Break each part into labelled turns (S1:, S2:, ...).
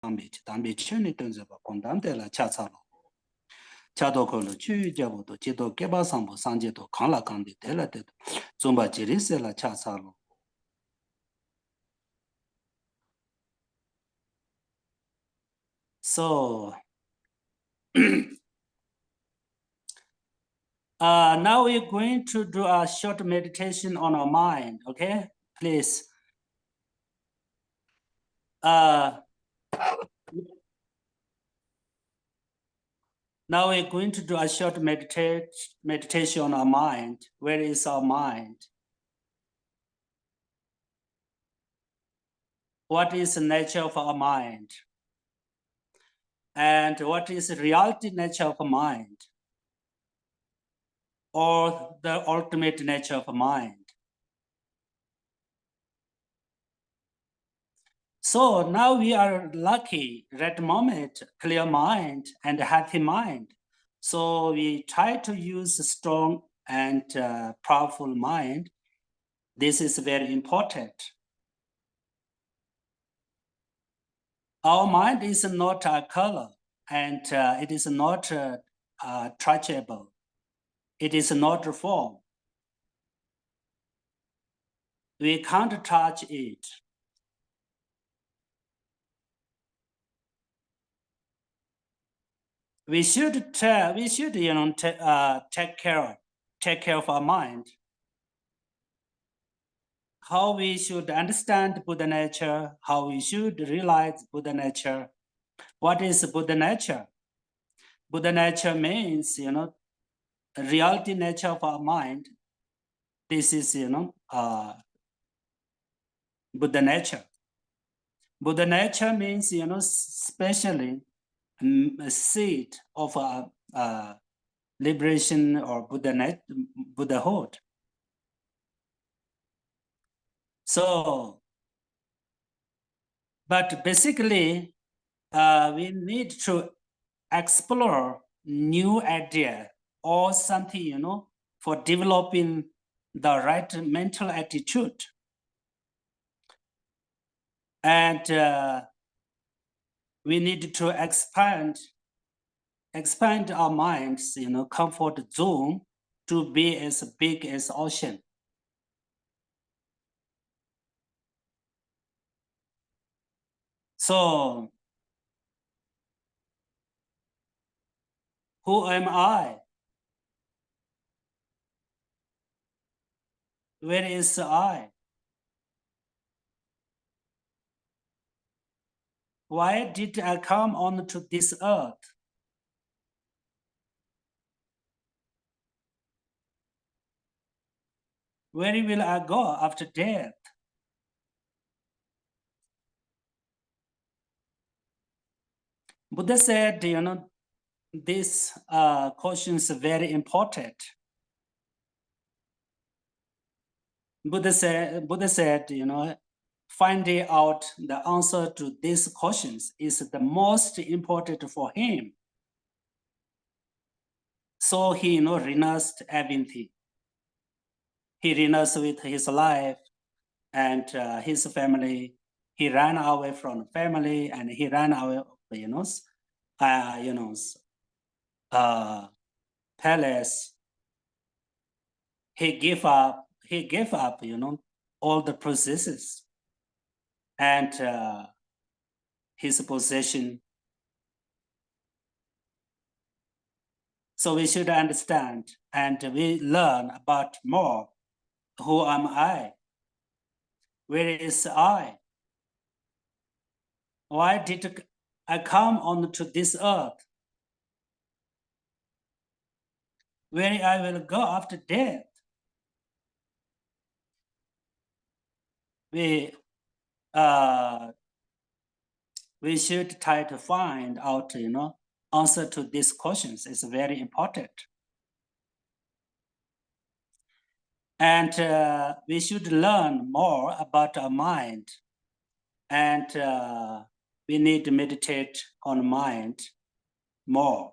S1: 담비 춘이 던져봐 공담대라 차차로 차도콜로 추자보도 지도 개발상부 상제도 강라강비 될라데도 좀바 지리세라 차차로 So now we're going to do a short meditation on our mind, okay? Please. Now we're going to do a short meditation on our mind. Where is our mind? What is the nature of our mind? And what is the reality nature of mind? Or the ultimate nature of mind? So now we are lucky, that moment, clear mind and happy mind. So we try to use a strong and powerful mind. This is very important. Our mind is not a color and it is not touchable. It is not a form. We can't touch it. We should take care of our mind. How we should understand Buddha nature, how we should realize Buddha nature. What is Buddha nature? Buddha nature means, reality nature of our mind. This is, Buddha nature. Buddha nature means, especially a seed of liberation or Buddhahood. So, but basically, we need to explore new idea or something, for developing the right mental attitude. And we need to expand our minds, comfort zone to be as big as ocean. So, who am I? Where is I? Why did I come onto this earth? Where will I go after death? Buddha said, this question is very important. Buddha said, finding out the answer to these questions is the most important for him. So he, renounced everything. He renounced with his life and his family. He ran away from family and he ran away, palace. He gave up, all the processes and his possession. So we should understand and we learn about more. Who am I? Where is I? Why did I come onto this earth? Where I will go after death? We should try to find out, answer to these questions. It's very important. And we should learn more about our mind. And we need to meditate on mind more.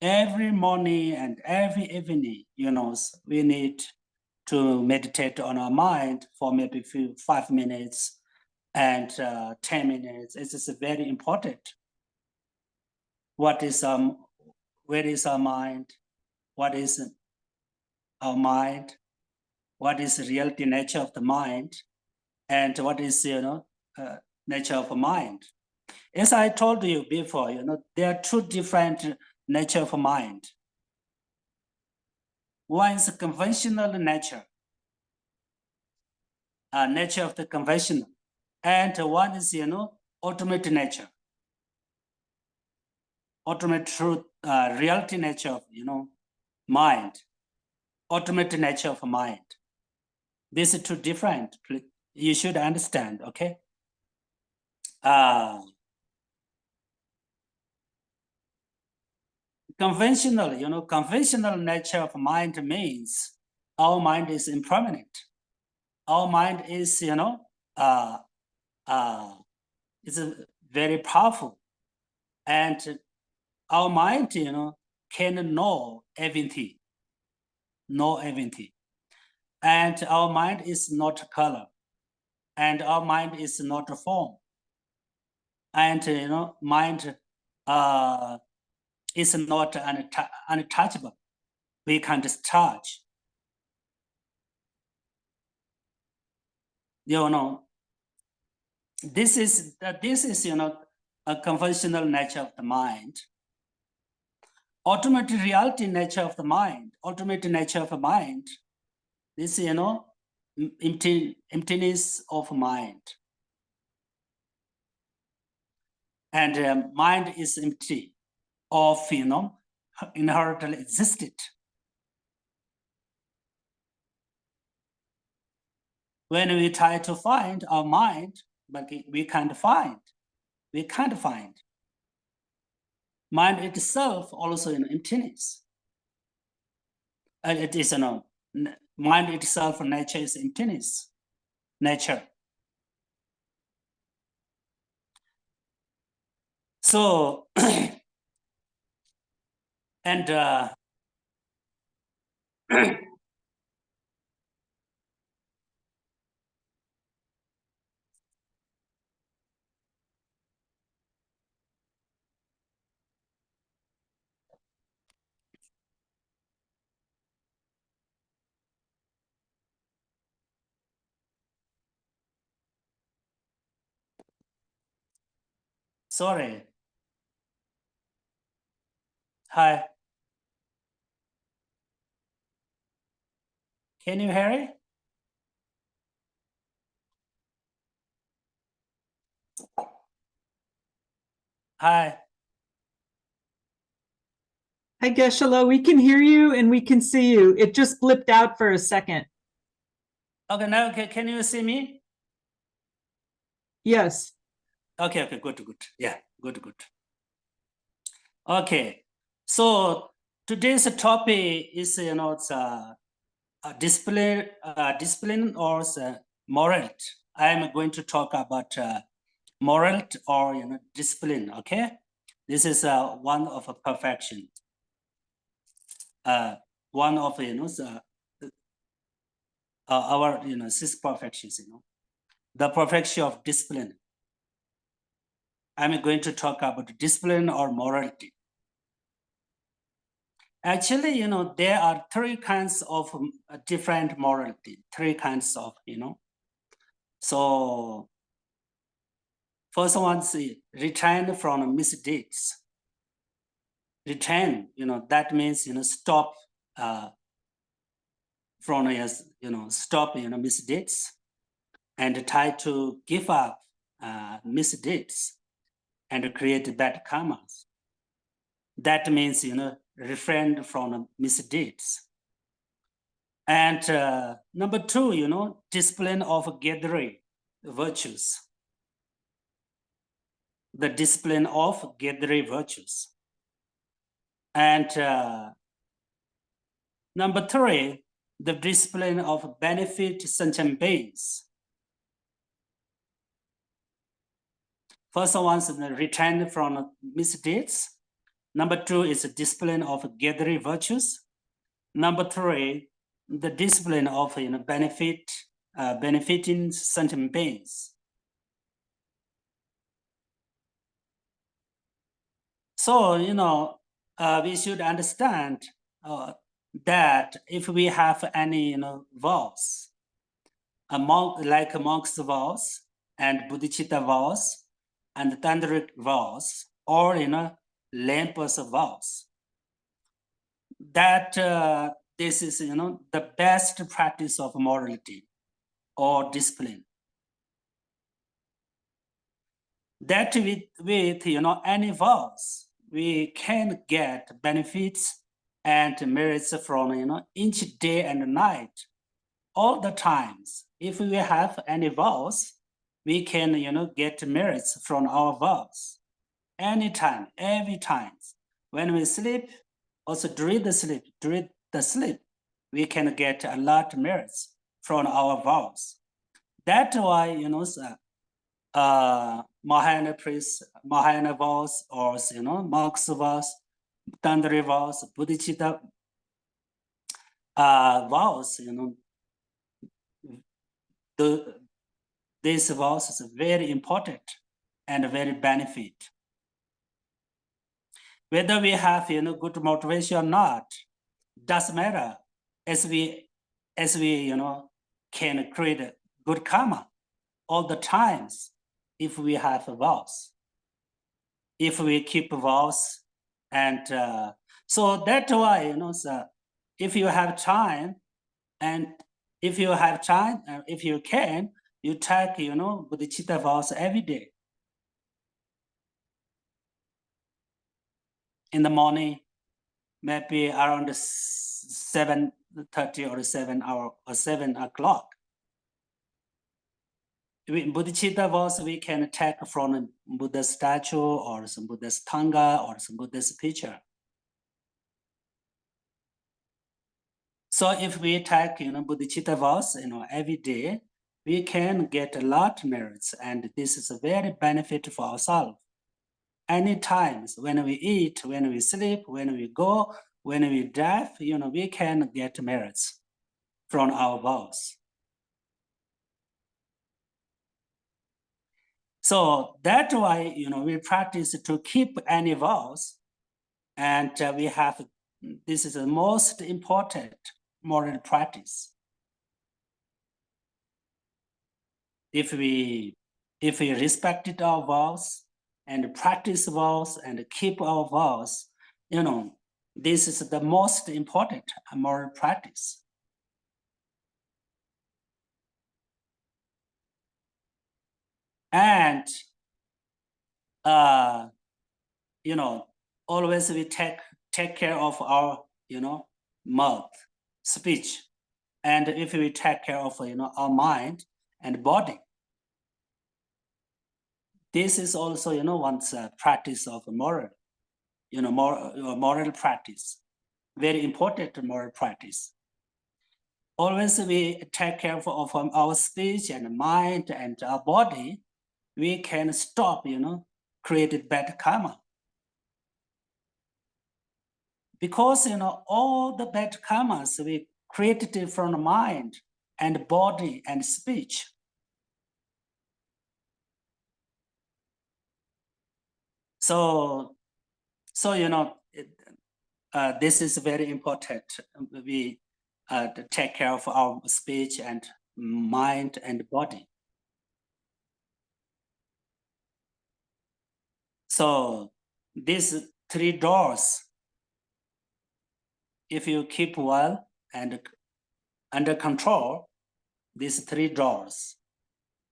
S1: Every morning and every evening, we need to meditate on our mind for maybe 5 minutes and 10 minutes. This is very important. What is where is our mind? What is our mind? What is the reality nature of the mind? And what is nature of a mind? As I told you before, there are two different nature of mind. One is conventional nature, nature of the conventional, and one is ultimate nature, ultimate truth, reality nature of mind, ultimate nature of mind. These are two different. You should understand, okay? Conventional nature of mind means our mind is impermanent. Our mind is, is very powerful, and our mind, can know everything, and our mind is not color, and our mind is not form, and mind is not untouchable. We can't touch. This is a conventional nature of the mind. Ultimate reality nature of the mind, ultimate nature of the mind, this emptiness of mind. And mind is empty of inherently existed. When we try to find our mind, but we can't find. We can't find. Mind itself also in emptiness. And it is mind itself, nature is emptiness. Nature. So, and sorry. Hi. Can you hear it? Hi.
S2: Hi, Geshe, we can hear you and we can see you. It just blipped out for a second.
S1: Okay, now can you see me?
S2: Yes.
S1: Okay, good. Yeah, good. Okay, so today's topic is it's discipline or morality. I am going to talk about morality or discipline. Okay, this is one of a perfection. One of our 6 perfections. The perfection of discipline. I'm going to talk about discipline or morality. Actually, there are 3 kinds of different morality, 3 kinds of, So first one is return from misdeeds. Return, that means, stop from, stop, misdeeds and try to give up misdeeds and create bad karmas. That means, refrain from misdeeds. And number 2, discipline of gathering virtues. The discipline of gathering virtues. And number 3, the discipline of benefit sentient beings. First one is the return from misdeeds. Number 2 is the discipline of gathering virtues. Number 3, the discipline of benefiting sentient beings. So, we should understand that if we have any, vows, like monk's vows and bodhicitta vows and tantric vows, or, lampas vows, that this is, the best practice of morality or discipline. That with any vows, we can get benefits and merits from each day and night, all the times. If we have any vows, we can get merits from our vows anytime, every time. When we sleep, also during the sleep, we can get a lot of merits from our vows. That's why Mahayana priests, Mahayana vows, or monks vows, Tantra vows, Bodhicitta vows, these vows is very important and very benefit. Whether we have good motivation or not, doesn't matter. As we can create good karma all the times if we have vows, if we keep vows, and so that's why so if you have time, and if you have time, if you can, you take bodhicitta vows every day in the morning, maybe around 7:30 or 7 hour or 7 o'clock. Bodhicitta vows we can take from a Buddha statue or some Buddha's tanga or some Buddha's picture. So if we take bodhicitta vows every day, we can get a lot of merits, and this is a very benefit for ourselves. Any times when we eat, when we sleep, when we go, when we drive, we can get merits from our vows. So that's why we practice to keep any vows, and we have this is the most important moral practice. If we respected our vows and practice vows and keep our vows, this is the most important moral practice. And always we take care of our mouth, speech, and if we take care of our mind and body, this is also one's practice of moral, moral practice, very important moral practice. Always we take care of our speech and mind and our body, we can stop created bad karma. Because all the bad karmas we created from the mind and body and speech. So this is very important. We take care of our speech and mind and body. So these 3 doors, if you keep well and under control, these 3 doors,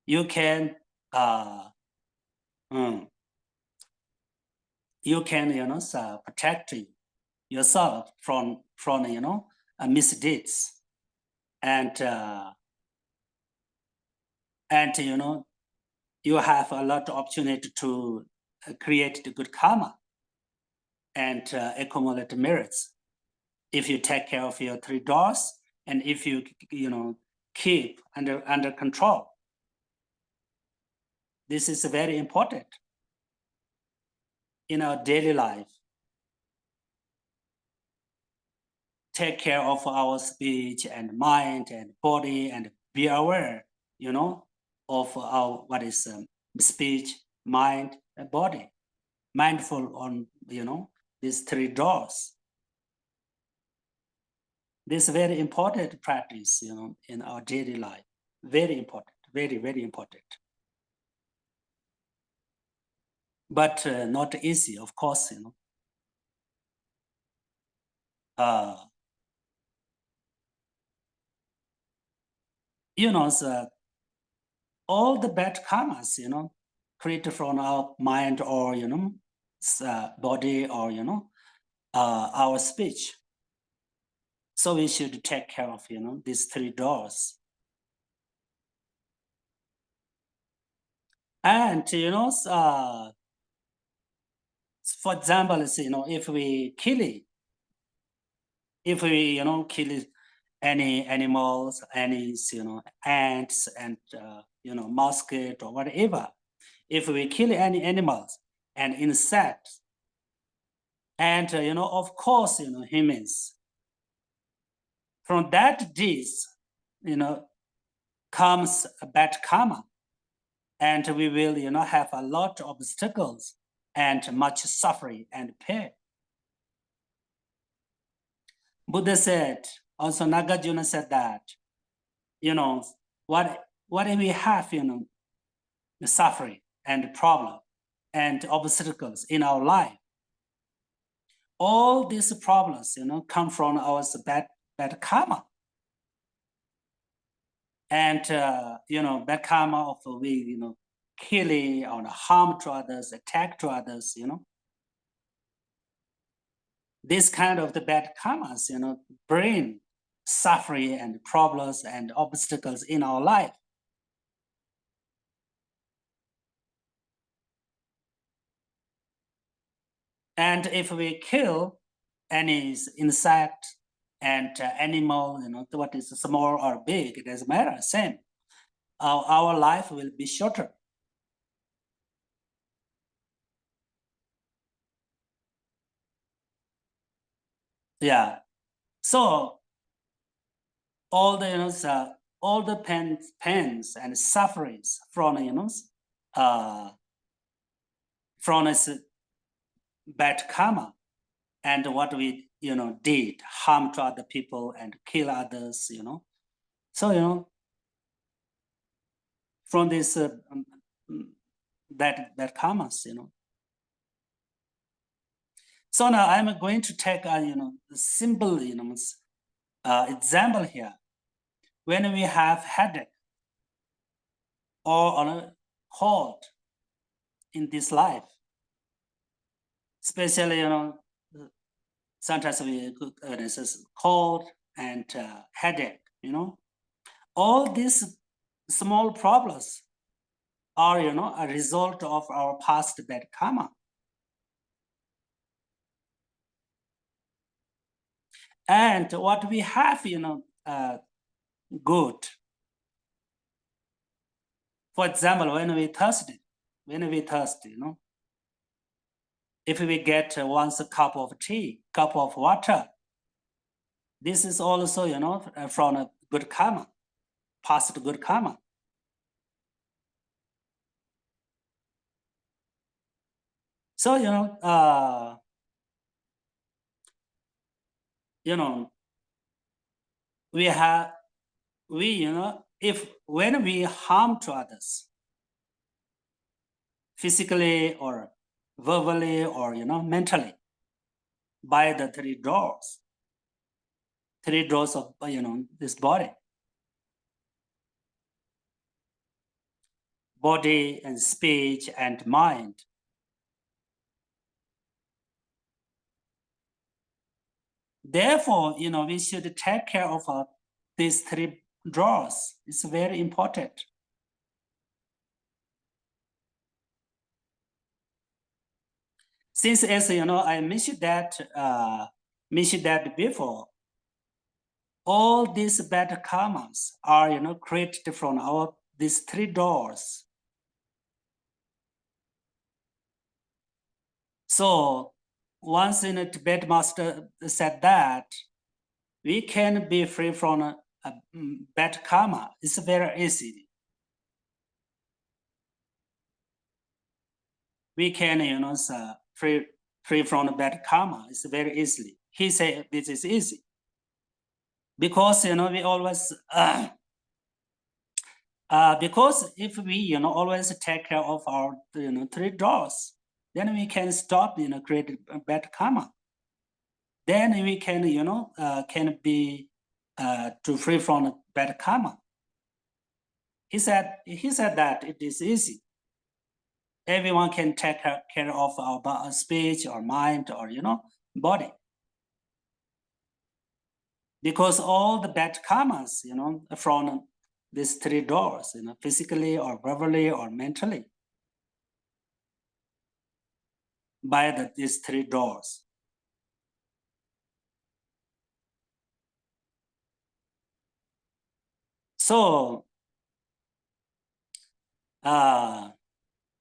S1: you can protect yourself from misdeeds, and you have a lot of opportunity to create the good karma and accumulate merits if you take care of your 3 doors, and if you keep under control. This is very important in our daily life. Take care of our speech and mind and body, and be aware, of our speech, mind, and body. Mindful on these three doors. This is very important practice, in our daily life. Very important, very, very important. But not easy, of course, all the bad karmas, created from our mind or, body or, our speech. So we should take care of, these three doors. And, for example, if we kill it, if we, kill any animals, any, ants and, mosquito or whatever, if we kill any animals and insects, and, of course, humans, from that deeds, comes a bad karma. And we will, have a lot of obstacles and much suffering and pain. Buddha said, also Nagarjuna said that, what we have, the suffering and problem and obstacles in our life, all these problems, come from our bad karma. And, bad karma of we, killing or harm to others, attack to others, this kind of the bad karmas, bring suffering and problems and obstacles in our life. And if we kill any insect and animal, what is small or big, it doesn't matter, same. Our life will be shorter. Yeah. So all the all the pains and sufferings from from this bad karma and what we did, harm to other people and kill others, so from this bad karmas, So now I'm going to take a simple example here. When we have headache or a cold in this life, especially sometimes we this is cold and headache. All these small problems are a result of our past bad karma. And what we have, good. For example, when we thirsty, if we get once a cup of tea, cup of water, this is also, from a good karma, past good karma. So, if when we harm to others, physically or verbally or, mentally, by the three doors of, this body and speech and mind. Therefore, we should take care of these three drawers. It's very important. Since as I mentioned that before, all these bad karmas are created from these three doors. So once Tibet master said that we can be free from a bad karma, it's very easy. We can free free from the bad karma. It's very easily. He said this is easy. Because, we always, because if we, always take care of our, 3 doors, then we can stop, creating bad karma. Then we can, can be to free from bad karma. He said that it is easy. Everyone can take care of our speech or mind or, body. Because all the bad karmas, from these 3 doors, physically or verbally or mentally, by these 3 doors. So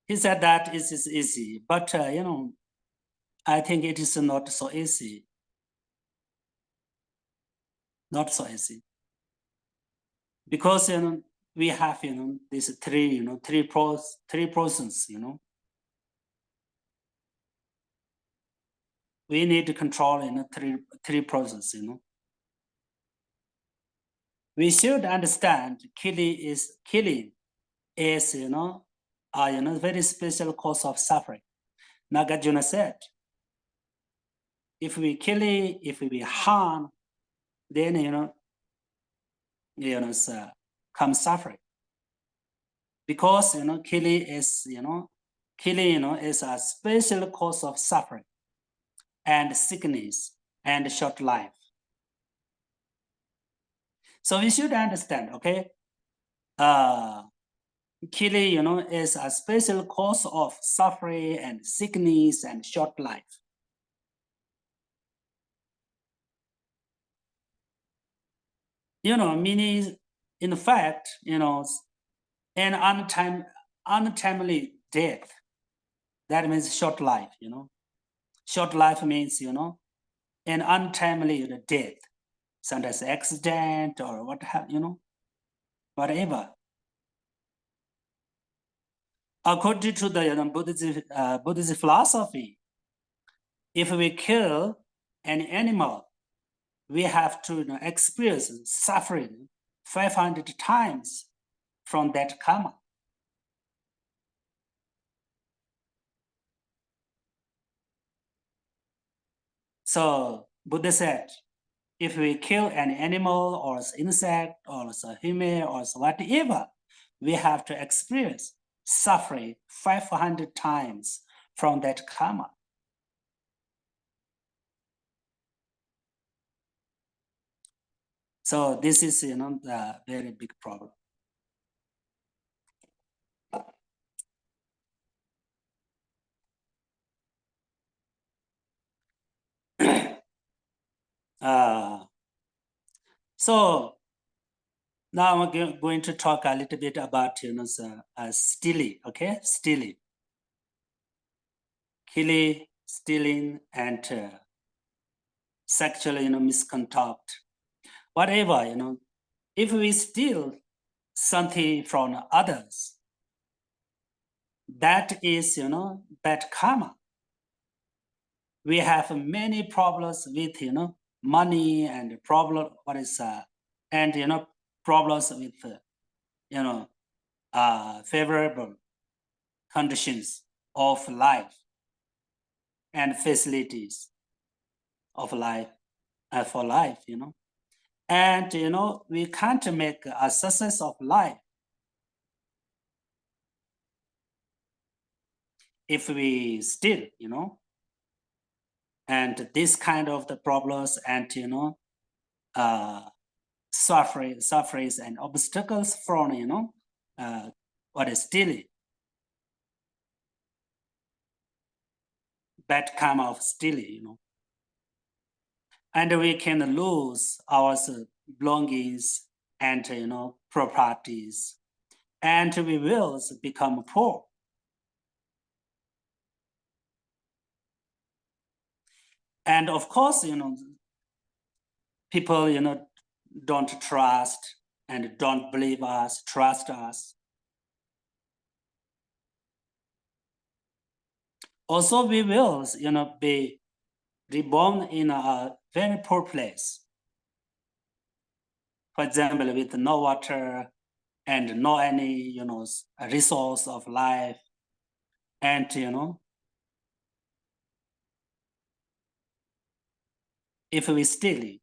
S1: he said that it is easy, but I think it is not so easy. Not so easy. Because we have these 3 three persons, we need to control three persons, We should understand killing is a very special cause of suffering. Nagarjuna said, if we kill it, if we harm, then come suffering. Because killing is is a special cause of suffering and sickness and short life. So we should understand, okay? Killing, is a special cause of suffering and sickness and short life. Meaning, in fact, an untimely death, that means short life, Short life means, an untimely death, sometimes accident or what have, whatever. According to the Buddhist philosophy, if we kill an animal, we have to experience suffering 500 times from that karma. So Buddha said, if we kill an animal or insect or human or whatever, we have to experience suffering 500 times from that karma. So this is, the very big problem. So now I'm going to talk a little bit about stealing. Okay, stealing, killing, stealing, and sexual misconduct, whatever. If we steal something from others, that is bad karma. We have many problems with money and problem. What is and problems with favorable conditions of life and facilities of life for life, and we can't make a success of life if we steal, and this kind of the problems and sufferings and obstacles from what is stealing, bad karma of stealing, and we can lose our belongings and properties, and we will become poor. And of course, people don't trust and don't believe us, trust us. Also, we will, be reborn in a very poor place. For example, with no water and no any, resource of life. And, if we steal,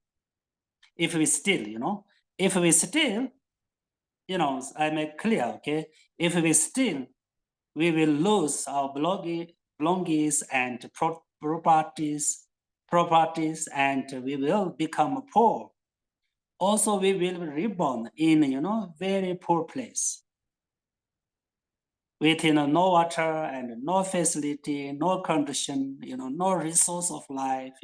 S1: if we steal, I make clear, okay? If we steal, we will lose our belongings and properties, and we will become poor. Also, we will reborn in, very poor place. With, no water and no facility, no condition, no resource of life,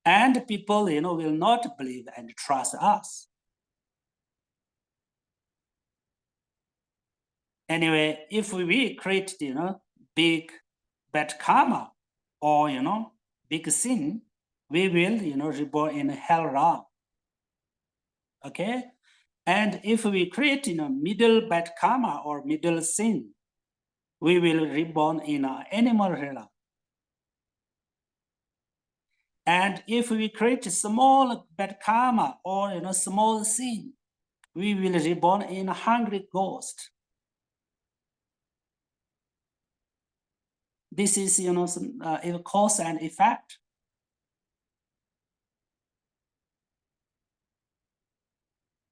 S1: And people, will not believe and trust us. Anyway, if we create, big bad karma or, big sin, we will, reborn in hell realm. Okay? And if we create, middle bad karma or middle sin, we will reborn in an animal realm. And if we create small bad karma or, small sin, we will reborn in a hungry ghost. This is, a cause and effect.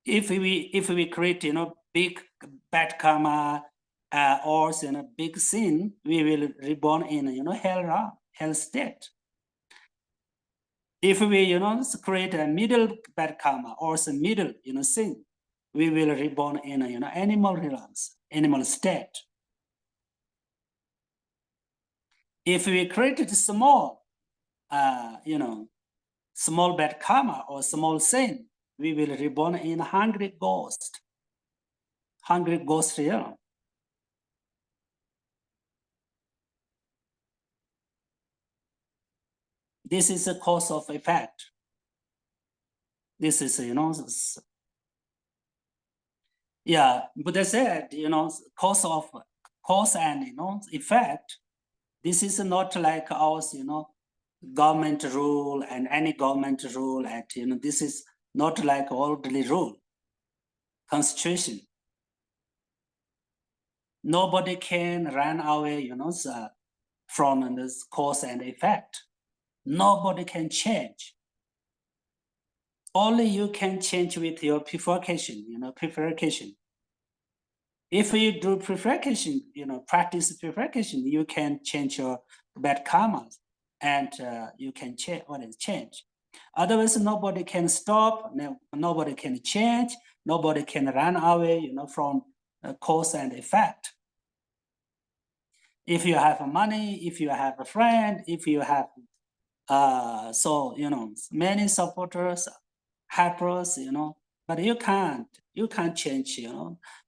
S1: If we create, big bad karma or, big sin, we will reborn in, hell state. If we, create a middle bad karma or some middle, sin, we will reborn in, animal realms, animal state. If we created small, small bad karma or small sin, we will reborn in hungry ghost realm. This is a cause of effect. This is, yeah, Buddha said, cause and, effect. This is not like ours, government rule and any government rule. And, this is not like worldly rule, constitution. Nobody can run away, from this cause and effect. Nobody can change. Only you can change with your purification, purification. If you do purification, practice purification, you can change your bad karmas and you can change. Otherwise, nobody can stop, nobody can change, nobody can run away, from cause and effect. If you have money, if you have a friend, if you have many supporters, helpers, but you can't change,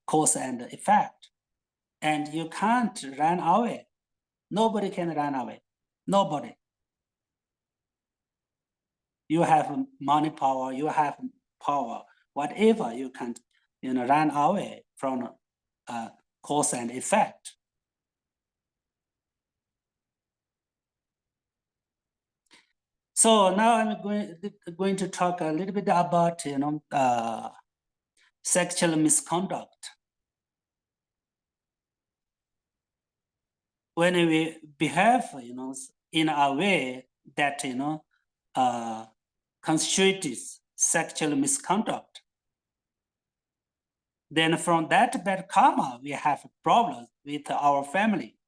S1: cause and effect. And you can't run away. Nobody can run away. Nobody. You have money power, you have power, whatever you can, run away from cause and effect. So now I'm going to talk a little bit about, sexual misconduct. When we behave, in a way that, constitutes sexual misconduct, then from that bad karma, we have problems with our family,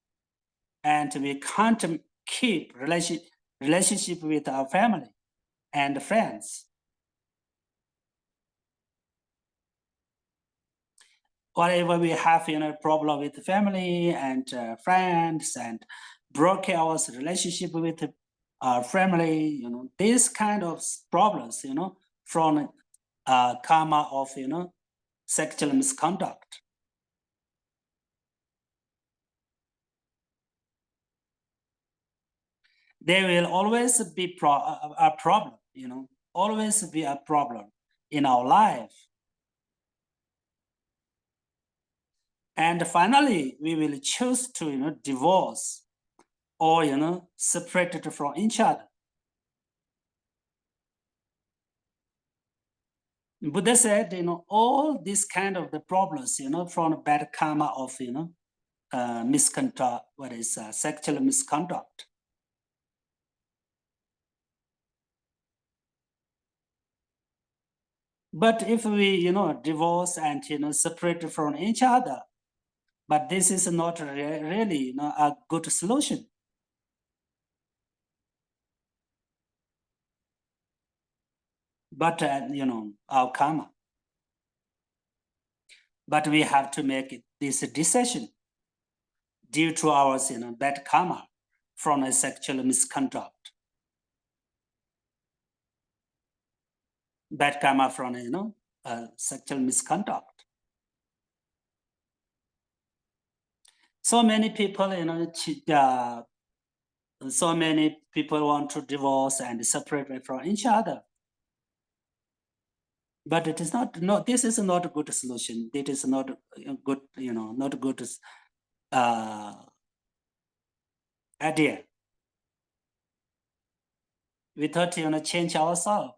S1: and we can't keep relationship with our family and friends. Whatever we have, problem with family and friends, and broke our relationship with our family, these kind of problems, from karma of, sexual misconduct. There will always be a problem, always be a problem in our life. And finally, we will choose to, divorce or, separated from each other. Buddha said, all these kind of the problems, from bad karma of, misconduct, sexual misconduct. But if we, divorce and, separate from each other, but this is not really, a good solution. But, our karma. But we have to make this decision due to our, bad karma from a sexual misconduct. Bad karma from, sexual misconduct. So many people, so many people want to divorce and separate from each other. But it is not, no, this is not a good solution. It is not a good, not a good idea. We thought, change ourselves.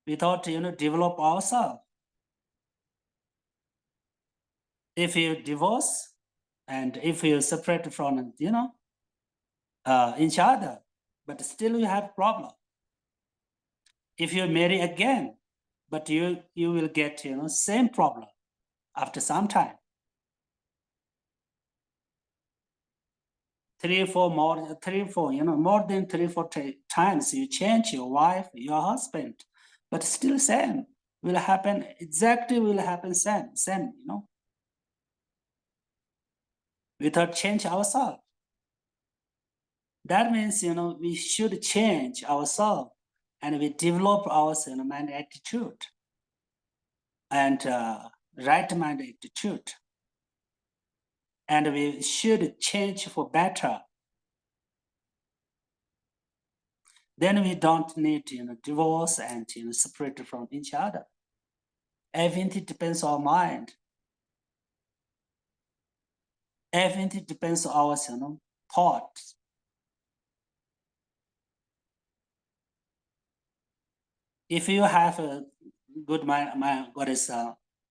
S1: We thought, develop ourselves. If you divorce and if you separate from, each other, but still you have problem. If you marry again, but you will get, same problem after some time. 3, 4 more, 3, 4, more than 3, 4 times you change your wife, your husband, but still same will happen, exactly will happen same, without change ourselves. That means, we should change ourselves and we develop our mind attitude and right mind attitude. And we should change for better. Then we don't need, divorce and, separate from each other. Everything depends on our mind. Everything depends on our, thoughts. If you have a good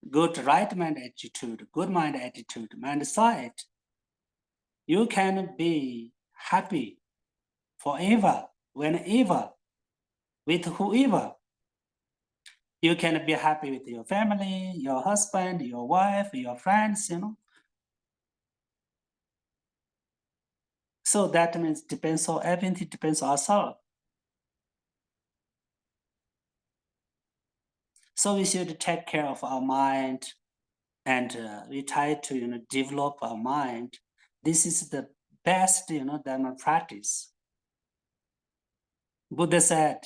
S1: good right mind attitude, good mind attitude, mind sight, you can be happy forever, whenever, with whoever. You can be happy with your family, your husband, your wife, your friends. So that means everything depends on ourselves. So we should take care of our mind and we try to develop our mind. This is the best Dharma practice. Buddha said,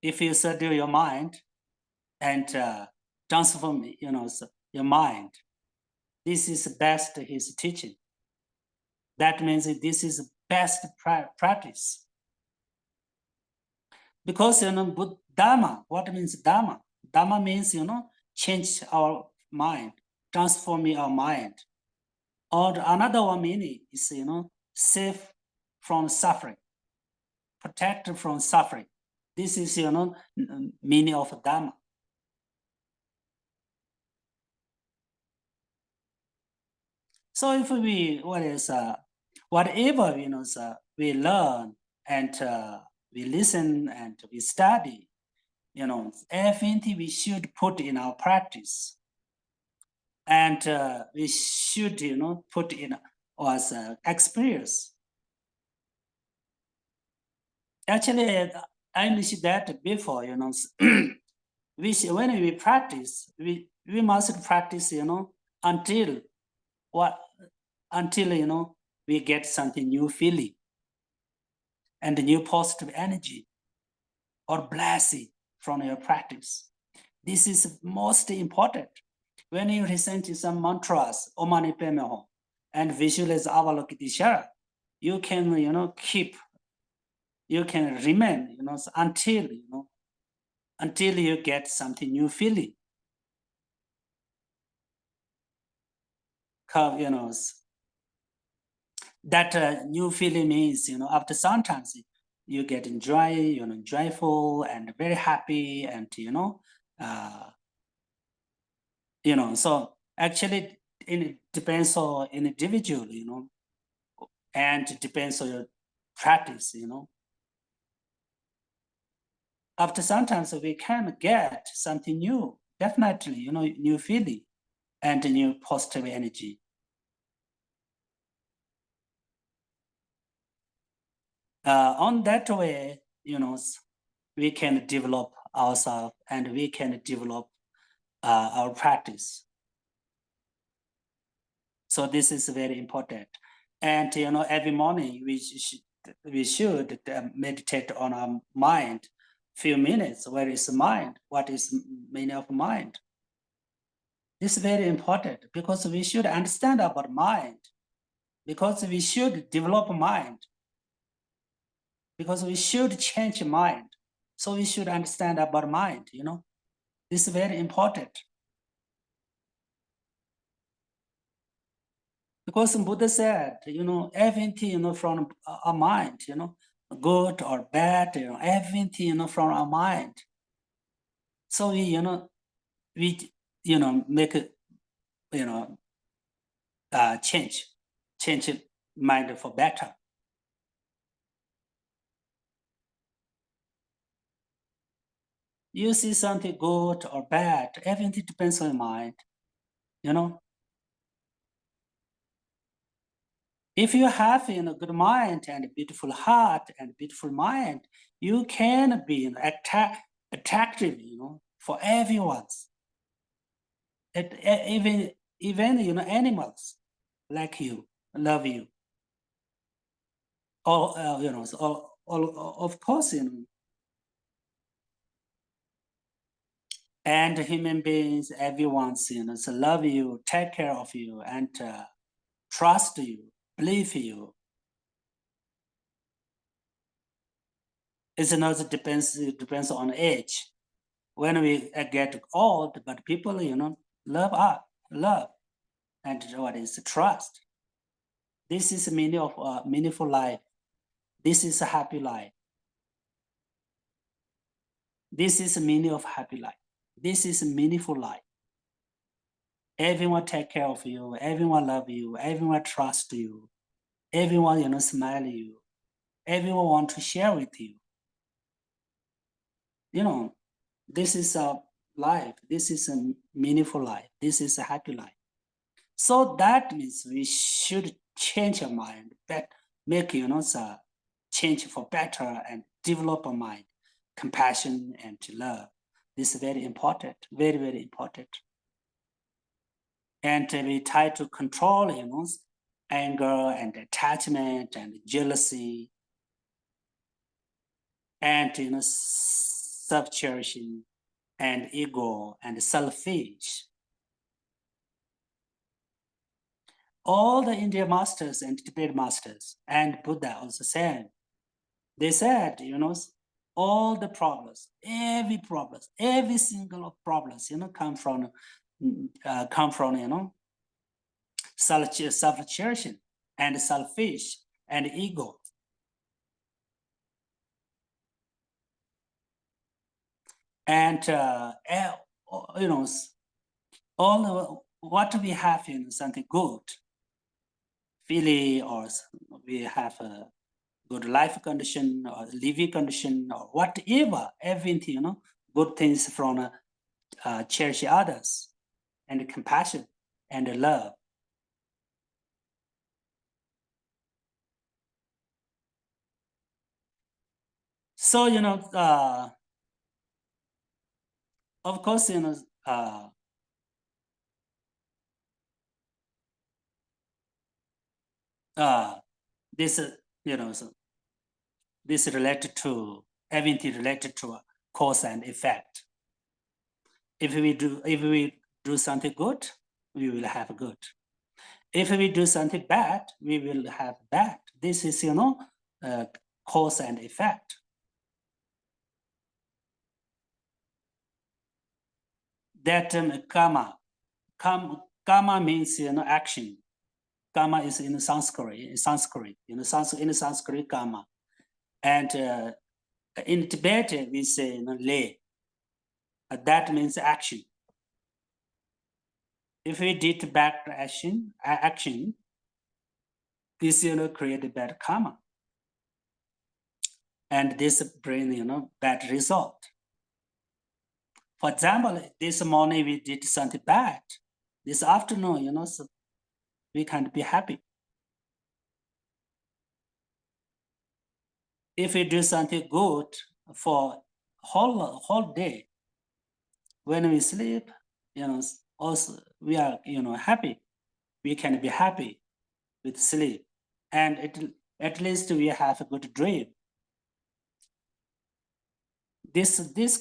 S1: if you settle your mind and transform your mind, this is best his teaching. That means this is best practice. Because Dharma, what means Dharma? Dharma means change our mind, transforming our mind. Or another one meaning is safe from suffering, protect from suffering. This is meaning of Dharma. So if whatever we learn and we listen and we study, everything we should put in our practice, and we should put in as experience. Actually, I mentioned that before. When we practice, we must practice until what until we get something new feeling and new positive energy or blessing from your practice. This is most important. When you listen to some mantras, Om Mani Padme Hum, and visualize Avalokiteshvara, you can you can remain until you get something new feeling. come, that new feeling means, after sometimes you get joyful and very happy, and uh, so actually it depends on individual, and it depends on your practice, After sometimes we can get something new, definitely, new feeling and new positive energy. On that way, we can develop ourselves and we can develop our practice. So this is very important. And every morning we should meditate on our mind. Few minutes. Where is mind? What is meaning of mind? This is very important because we should understand about mind. Because we should develop mind. Because we should change mind. So we should understand about mind. This is very important. Because Buddha said, everything, from our mind, good or bad, everything, from our mind. So we make it, change mind for better. You see something good or bad, everything depends on your mind, If you have good mind and beautiful heart and beautiful mind, you can be attractive, for everyone. Even animals like you, love you. Or of course, and human beings, everyone's so love you, take care of you, and trust you, believe you. It's not depends on age. When we get old, but people love us, love, and what is trust. This is the meaning of meaningful life. This is a happy life. This is the meaning of happy life. This is a meaningful life. Everyone take care of you. Everyone love you. Everyone trust you. Everyone smile you. Everyone want to share with you. This is a life. This is a meaningful life. This is a happy life. So that means we should change our mind, that make change for better and develop a mind, compassion and love. This is very important, very, very important. And we try to control, anger and attachment and jealousy and self-cherishing and ego and selfish. All the Indian masters and Tibet masters and Buddha also said, they said, all the problems, every single problems, come from, self-cherishing and selfish and ego. And, all what we have in something good, feeling, or we have a good life condition or living condition or whatever, everything, good things from cherish others and compassion and love. So, of course, this, so this related to everything related to cause and effect. If we do something good, we will have good. If we do something bad, we will have bad. This is, cause and effect. That karma means action. Karma is in Sanskrit, in Sanskrit, in Sanskrit karma. And in Tibetan, we say le. That means action. If we did bad action, this create bad karma, and this bring bad result. For example, this morning we did something bad. This afternoon, so we can't be happy. If we do something good for whole day, when we sleep, also we are happy. We can be happy with sleep, and at least we have a good dream. This is this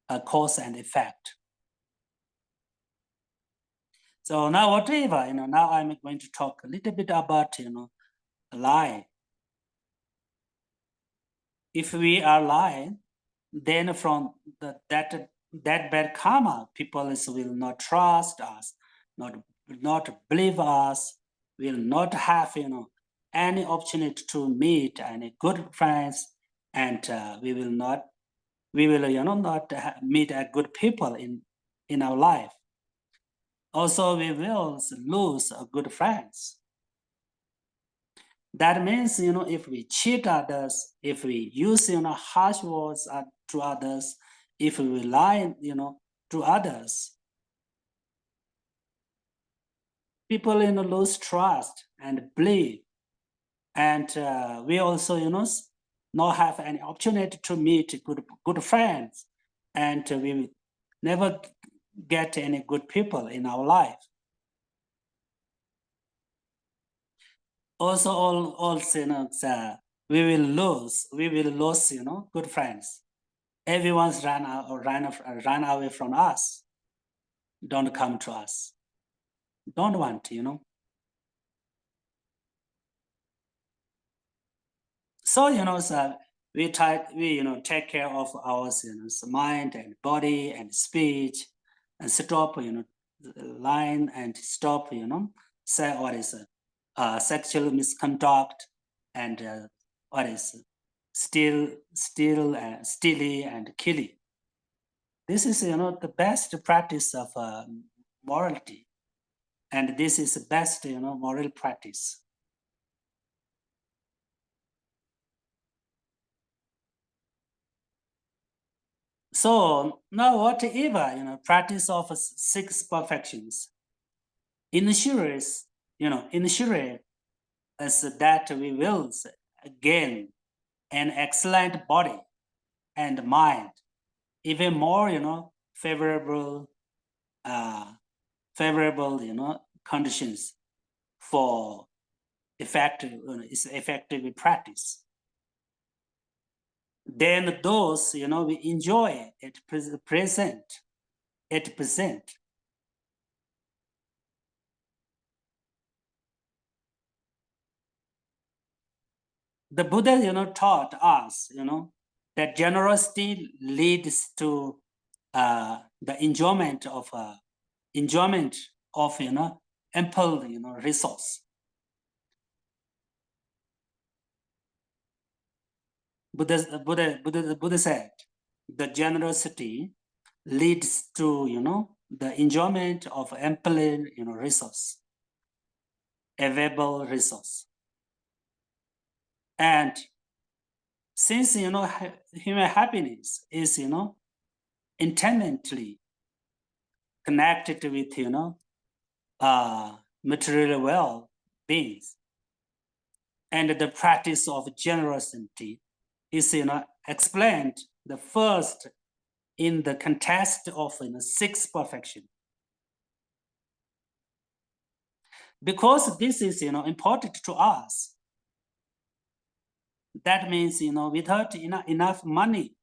S1: a cause and effect. So now whatever now I'm going to talk a little bit about lie. If we are lying, then from that bad karma, people will not trust us, not believe us, will not have any opportunity to meet any good friends, and we will not meet a good people in our life. Also, we will lose good friends. That means, if we cheat others, if we use, harsh words to others, if we lie, to others, people, lose trust and believe. And we also, not have any opportunity to meet good friends. And we will never get any good people in our life. Also, we will lose, good friends. Everyone's run away from us. Don't come to us. Don't want, So, so we take care of our mind and body and speech, and stop, lying, and stop, say what is sexual misconduct, and what is stealing and killing. This is, the best practice of morality, and this is the best, moral practice. So now, whatever practice of 6 perfections ensures, is that we will gain an excellent body and mind, even more, favorable conditions for effective practice. Then those we enjoy at present. The Buddha taught us that generosity leads to the enjoyment of ample resource. Buddha said the generosity leads to the enjoyment of ample resource, available resource. And since human happiness is intimately connected with material well-beings, and the practice of generosity is explained the first in the context of 6 perfection. Because this is important to us. That means without enough money,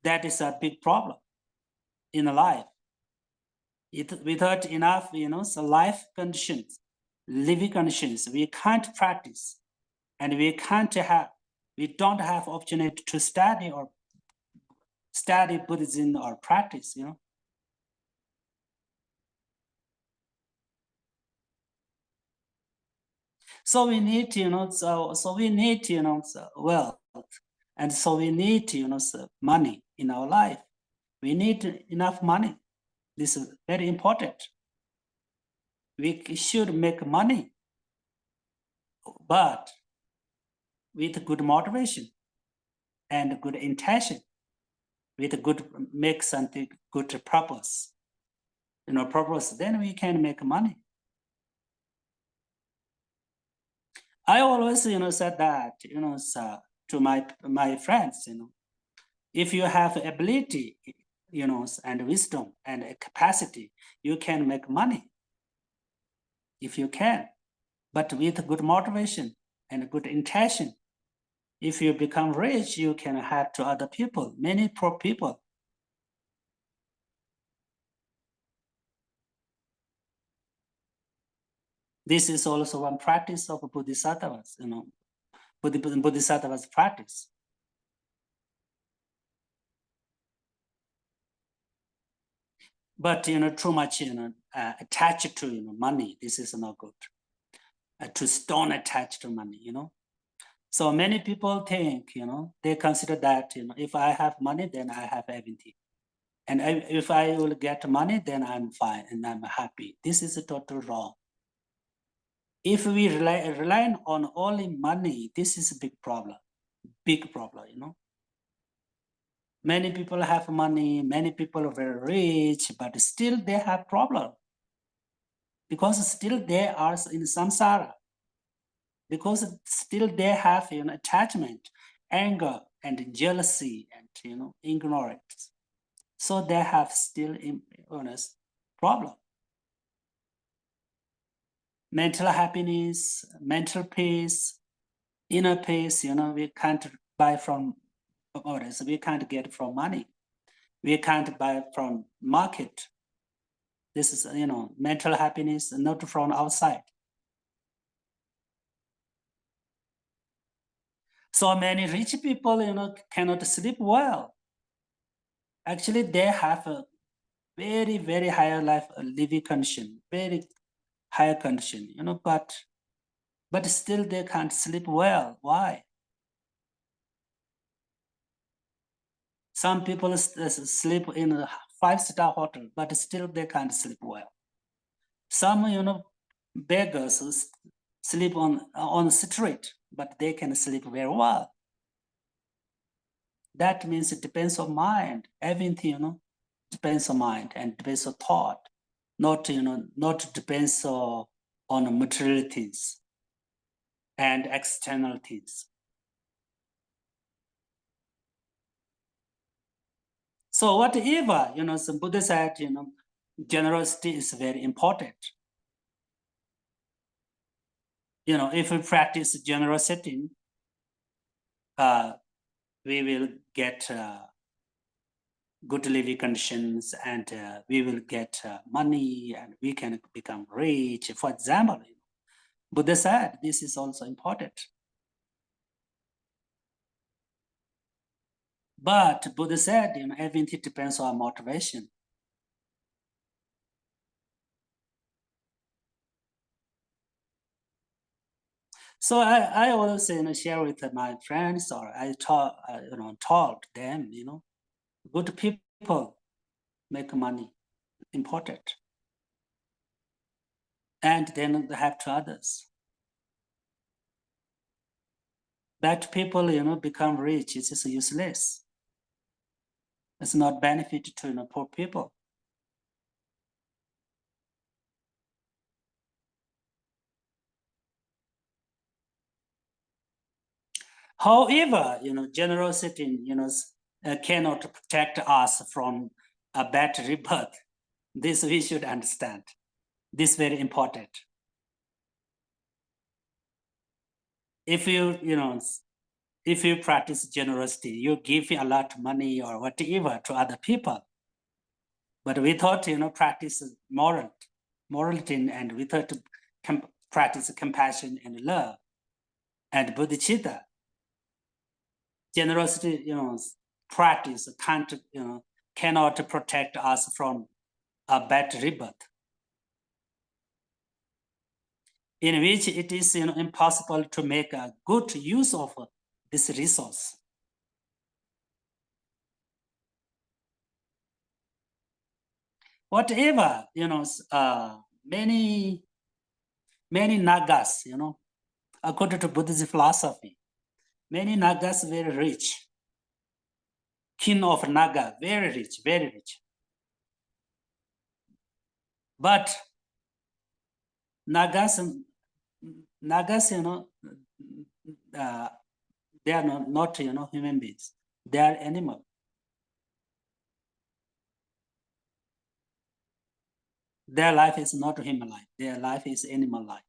S1: that is a big problem in life. Without enough so life conditions, living conditions, we can't practice, and we don't have opportunity to study Buddhism or practice. So we need, so we need, wealth, and so we need, money in our life. We need enough money. This is very important. We should make money, but with good motivation and good intention, with good make something good purpose, purpose. Then we can make money. I always, said that, so, to my friends, if you have ability, and wisdom and capacity, you can make money. If you can, but with good motivation and good intention, if you become rich, you can help to other people, many poor people. This is also one practice of Bodhisattvas, Bodhisattva's practice. But too much attached to money, this is not good. To stone attached to money, So many people think, they consider that if I have money, then I have everything. And if I will get money, then I'm fine and I'm happy. This is totally wrong. If we rely on only money, this is a big problem, Many people have money, many people are very rich, but still they have problem. Because still they are in samsara. Because still they have attachment, anger, and jealousy, and ignorance. So they have still honest problem. Mental happiness, mental peace, inner peace, we can't buy from others. We can't get from money. We can't buy from market. This is, mental happiness, not from outside. So many rich people, cannot sleep well. Actually, they have a very, very higher life living condition, very higher condition, but still they can't sleep well. Why? Some people sleep in a 5-star hotel, but still they can't sleep well. Some, beggars sleep on the street, but they can sleep very well. That means it depends on mind. Everything, depends on mind and depends on thought, not depends on material things and external things. So whatever, some Buddha said, generosity is very important. If we practice generosity, we will get good living conditions, and we will get money, and we can become rich. For example, Buddha said this is also important. But Buddha said, everything depends on motivation. So I always share with my friends, or I talk them, good people make money, important, and then help to others. That people, become rich, it's just useless. It's not benefit to poor people. However, generosity, cannot protect us from a bad rebirth. This we should understand. This is very important. If if you practice generosity, you give a lot of money or whatever to other people. But we thought, practice morality, and we thought to practice compassion and love and bodhicitta. Generosity, practice cannot protect us from a bad rebirth. in which it is impossible to make a good use of this resource. Whatever, many Nagas, according to Buddhist philosophy, many Nagas very rich. King of Naga, very rich, very rich. But Nagas, they are not human beings. They are animal. Their life is not human life. Their life is animal life,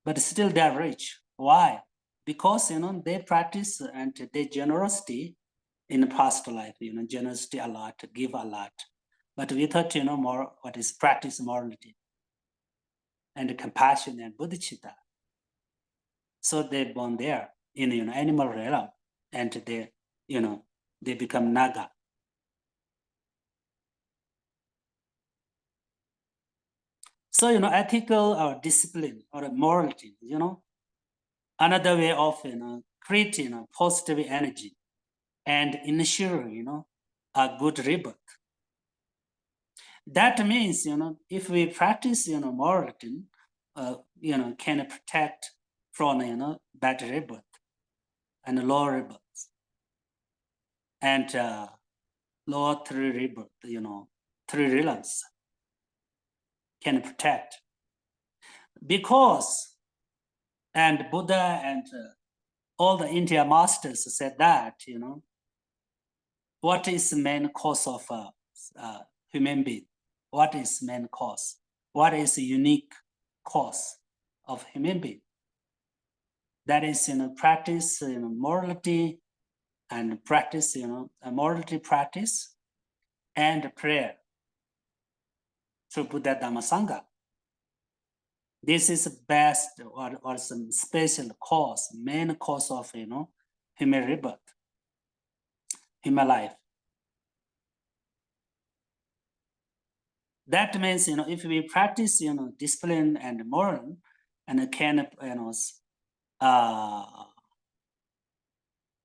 S1: But still they are rich. Why? Because, they practice and their generosity in the past life, generosity a lot, give a lot. But without, more, what is practice morality and compassion and bodhicitta. So they born there in, animal realm and they, they become Naga. So, ethical or discipline or morality, another way of, creating positive energy and ensuring, a good rebirth. That means, if we practice, morality, can protect from, bad rebirth and lower rebirth and lower three rebirth, three realms can protect. Because, and Buddha and all the India masters said that, what is the main cause of human being? What is main cause? What is the unique cause of human being? That is, practice, morality and practice, a morality practice and prayer through Buddha Dhamma Sangha. This is best or some special cause, main cause of, human rebirth, human life. That means, if we practice, discipline and moral and can,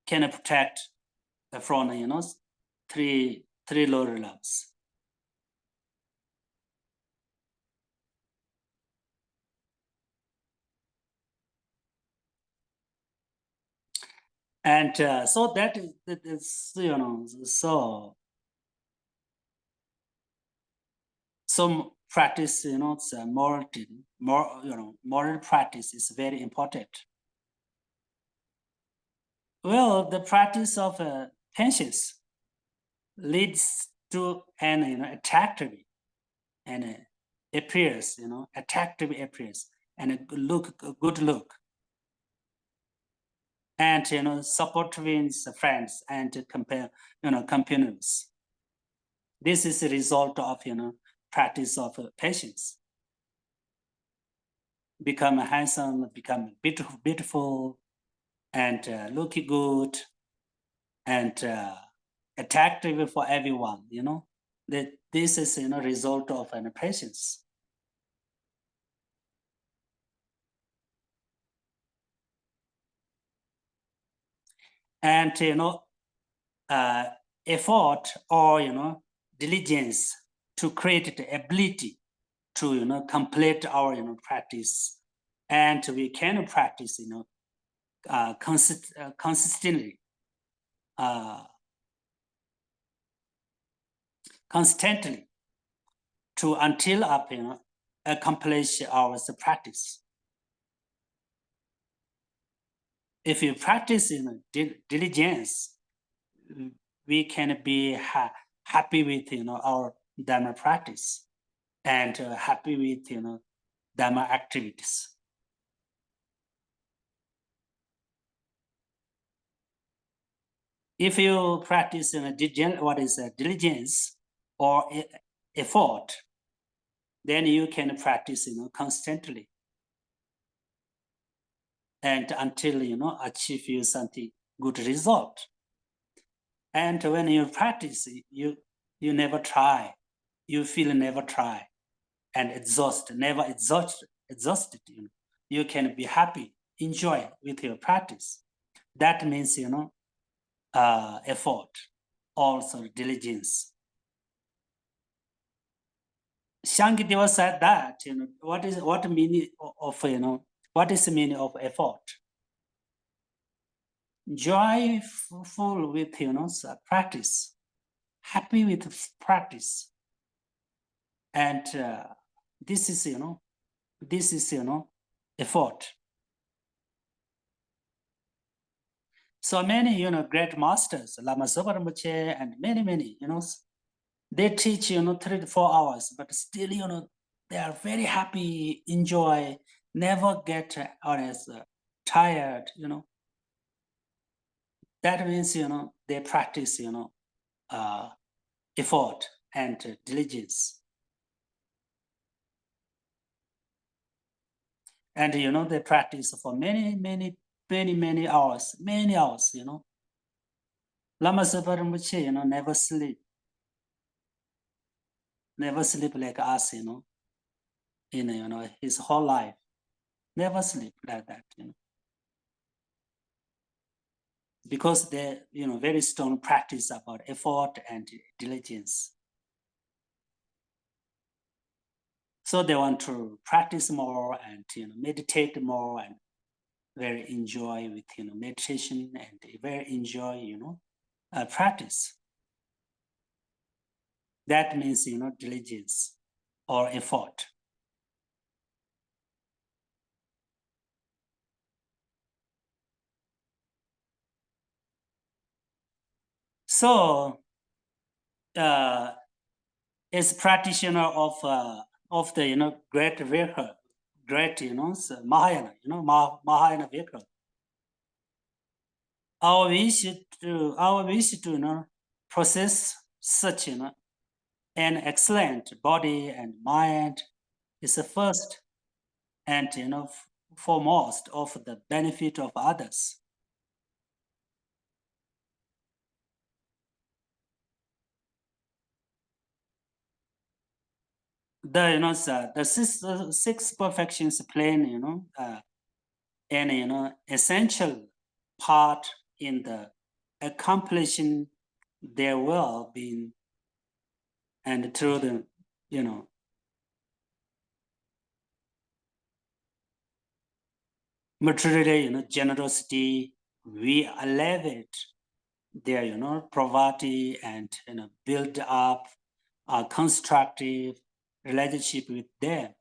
S1: can protect from, three lower realms. And so that is, so some practice, it's morality, moral practice is very important. Well, the practice of patience leads to an attractive and appears, attractive appears and a good look. And support wins friends and companions. This is a result of practice of patience. Become handsome, become beautiful, and looking good, and attractive for everyone. That this is result of patience. And effort or diligence to create the ability to complete our practice, and we can practice consistently, constantly to until up accomplish our practice. If you practice diligence, we can be happy with our Dharma practice and happy with Dharma activities. If you practice what is diligence or effort, then you can practice constantly and until achieve something good result. And when you practice, you never try, you feel never try, and never exhausted. You can be happy, enjoy with your practice. That means, effort, also diligence. Shankideva said that, what is the meaning of effort? Joyful with, practice, happy with practice. And this is, effort. So many, great masters, Lama Zopa Rinpoche and many, they teach, 3 to 4 hours, but still, they are very happy, enjoy, never get tired, That means, they practice, effort and diligence. And, they practice for many hours, Lama Zopa Rinpoche, never sleep like us, in, his whole life, never sleep like that, because they, very strong practice about effort and diligence. So they want to practice more and, meditate more and very enjoy with, meditation and very enjoy, practice. That means, diligence or effort. So, as practitioner of the, great vehicle, Mahayana, Mahayana vehicle, our wish to, possess such, an excellent body and mind is the first and, foremost of the benefit of others. The six perfections play, an, essential part in the accomplishing their well-being and through the, materially, generosity, we elevate their, poverty and, build up a constructive relationship with them.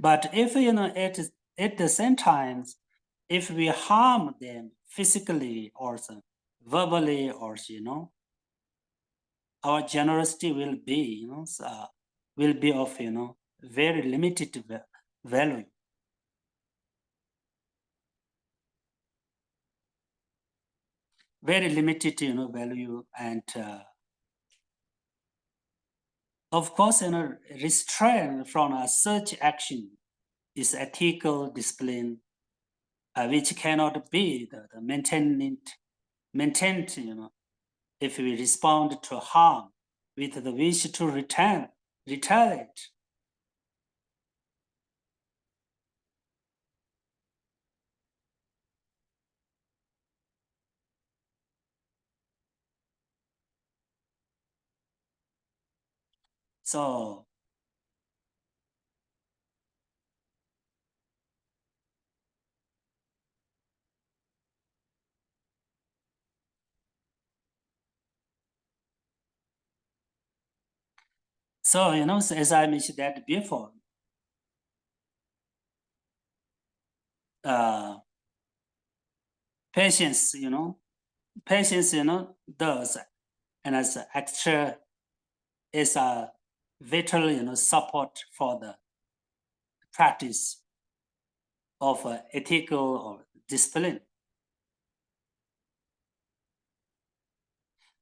S1: But if, at the same time, if we harm them physically or verbally or, our generosity will be, of, very limited value. Very limited, value. And of course, restraint from such action is ethical discipline, which cannot be maintained, if we respond to harm with the wish to retaliate. So, as I mentioned that before, patience, does, and as extra is a vital, support for the practice of ethical or discipline.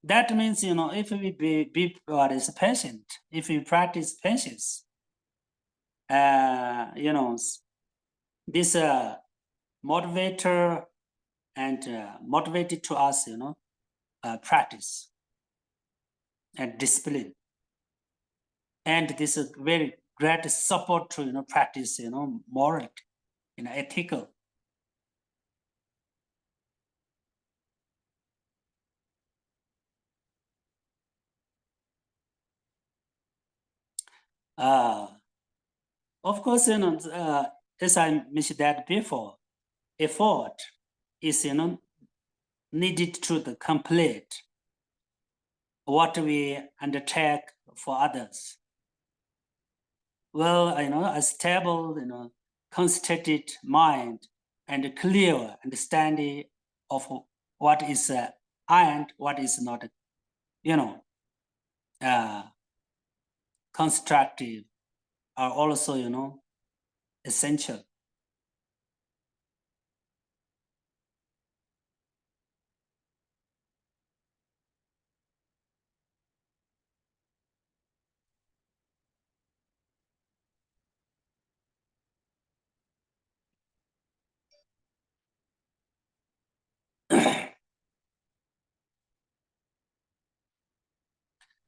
S1: That means, if we be what is patient, if we practice patience, this motivator and motivated to us, practice and discipline. And this is very great support to practice morality, ethical. Of course, as I mentioned that before, effort is needed to complete what we undertake for others. Well, a stable, concentrated mind and a clear understanding of what is and what is not, uh, constructive are also, essential.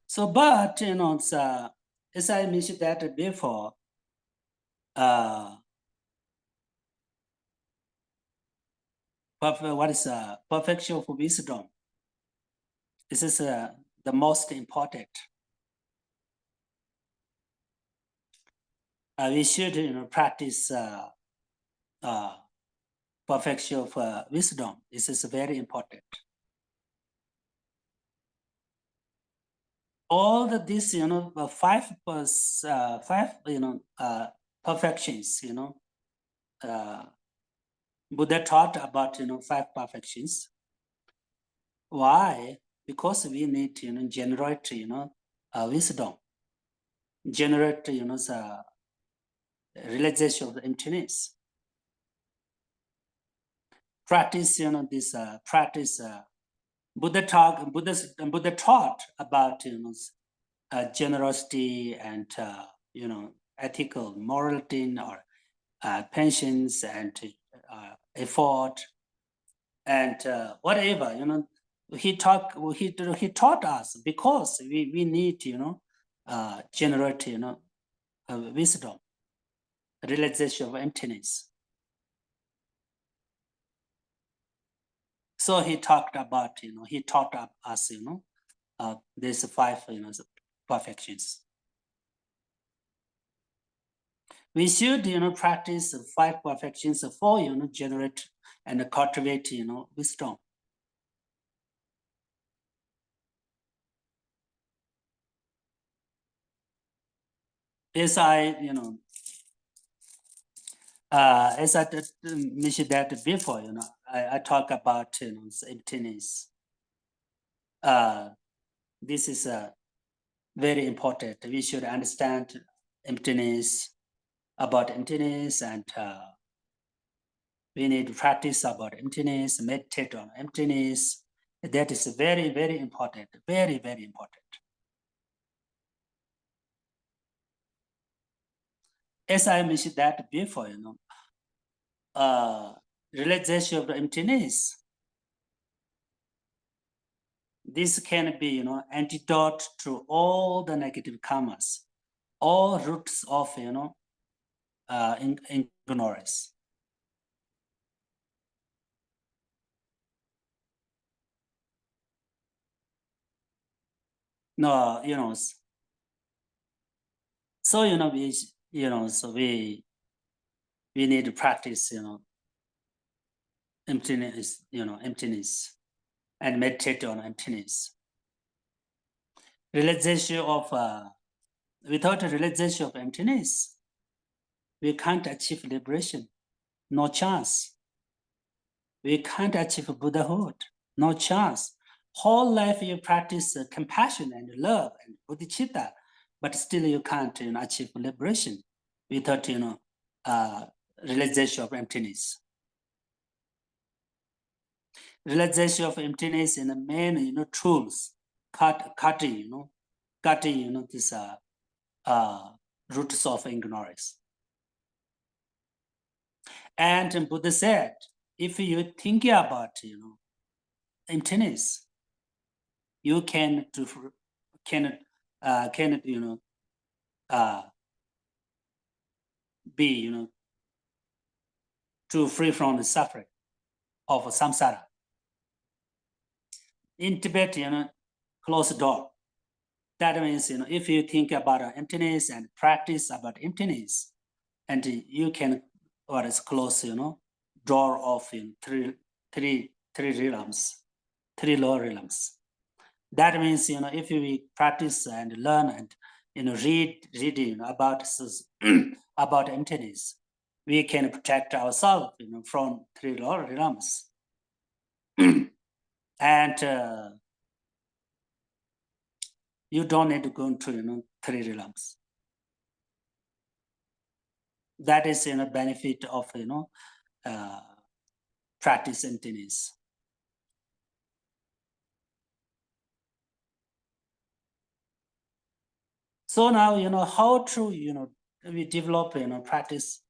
S1: So, but it's, as I mentioned that before, what is perfection of wisdom? This is the most important. We should practice perfection of wisdom. This is very important. All these, five perfections, Buddha taught about, five perfections. Why? Because we need to generate, wisdom, generate, the realization of the emptiness. Practice, this practice. Buddha taught about generosity and ethical morality or pensions and effort and whatever. He taught us because we need generate wisdom, realization of emptiness. So he talked about he taught us these five perfections. We should practice five perfections for generate and cultivate wisdom. As I mentioned that before, I talk about emptiness. This is very important. We should understand emptiness, about emptiness, and we need to practice about emptiness, meditate on emptiness. That is very, very important. Very, very important. As I mentioned that before, realization of the emptiness. This can be, antidote to all the negative karmas, all roots of, ignorance. No, so we need to practice, emptiness, emptiness, and meditate on emptiness. Realization of without a realization of emptiness, we can't achieve liberation. No chance. We can't achieve Buddhahood. No chance. Whole life you practice compassion and love and bodhicitta, but still you can't achieve liberation without realization of emptiness. Realization of emptiness in the main tools, cutting this roots of ignorance. And Buddha said, if you think about emptiness, you can be to free from the suffering of samsara. In Tibet, closed door. That means, if you think about emptiness and practice about emptiness, and you can, what is close, door of three realms, three lower realms. That means, if we practice and learn and, reading about about emptiness, we can protect ourselves, from three lower realms. And you don't need to go into, three realms. That is, benefit of, practice emptiness. So now, how to, we develop, practice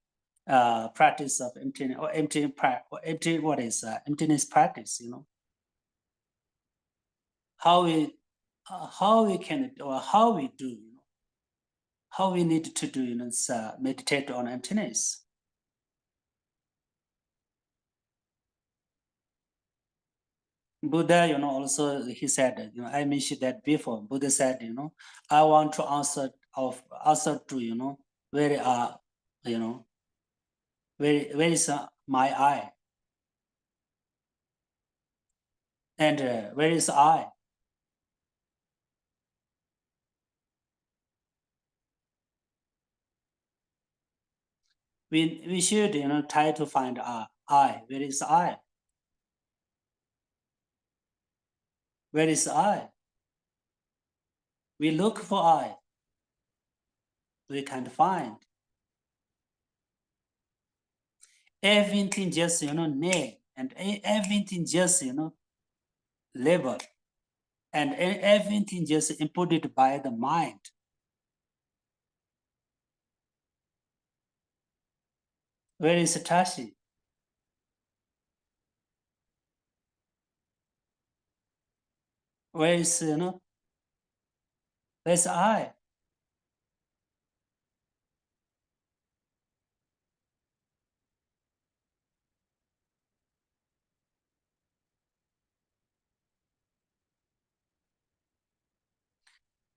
S1: practice of emptiness or empty what is emptiness practice, how we can, or how we do, how we need to do, meditate on emptiness. Buddha, also he said, I mentioned that before. Buddha said, I want to answer to, where where is my I, and where is I? We should, try to find I. Where is I? Where is I? We look for I. We can't find. Everything just, name, and everything just, label, and everything just inputted by the mind. Where is Tashi? Where is, where's I?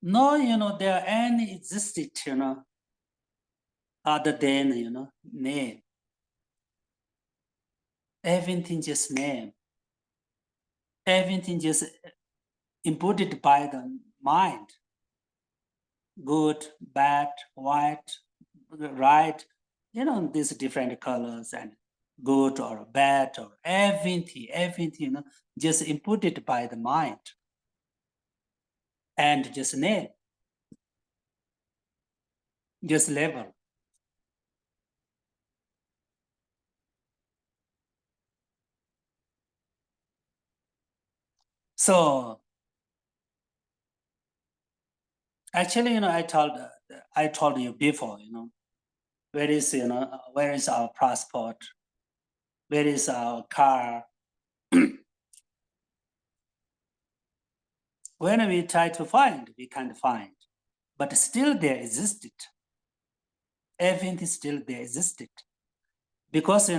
S1: No, there are any existed, other than, name. Everything just name. Everything just inputted by the mind. Good, bad, white, right, these different colors, and good or bad or everything, just inputted by the mind and just name, just label. So actually, I told you before, where is our passport? Where is our car? When we try to find, we can't find, but still there existed. Everything still there existed. Because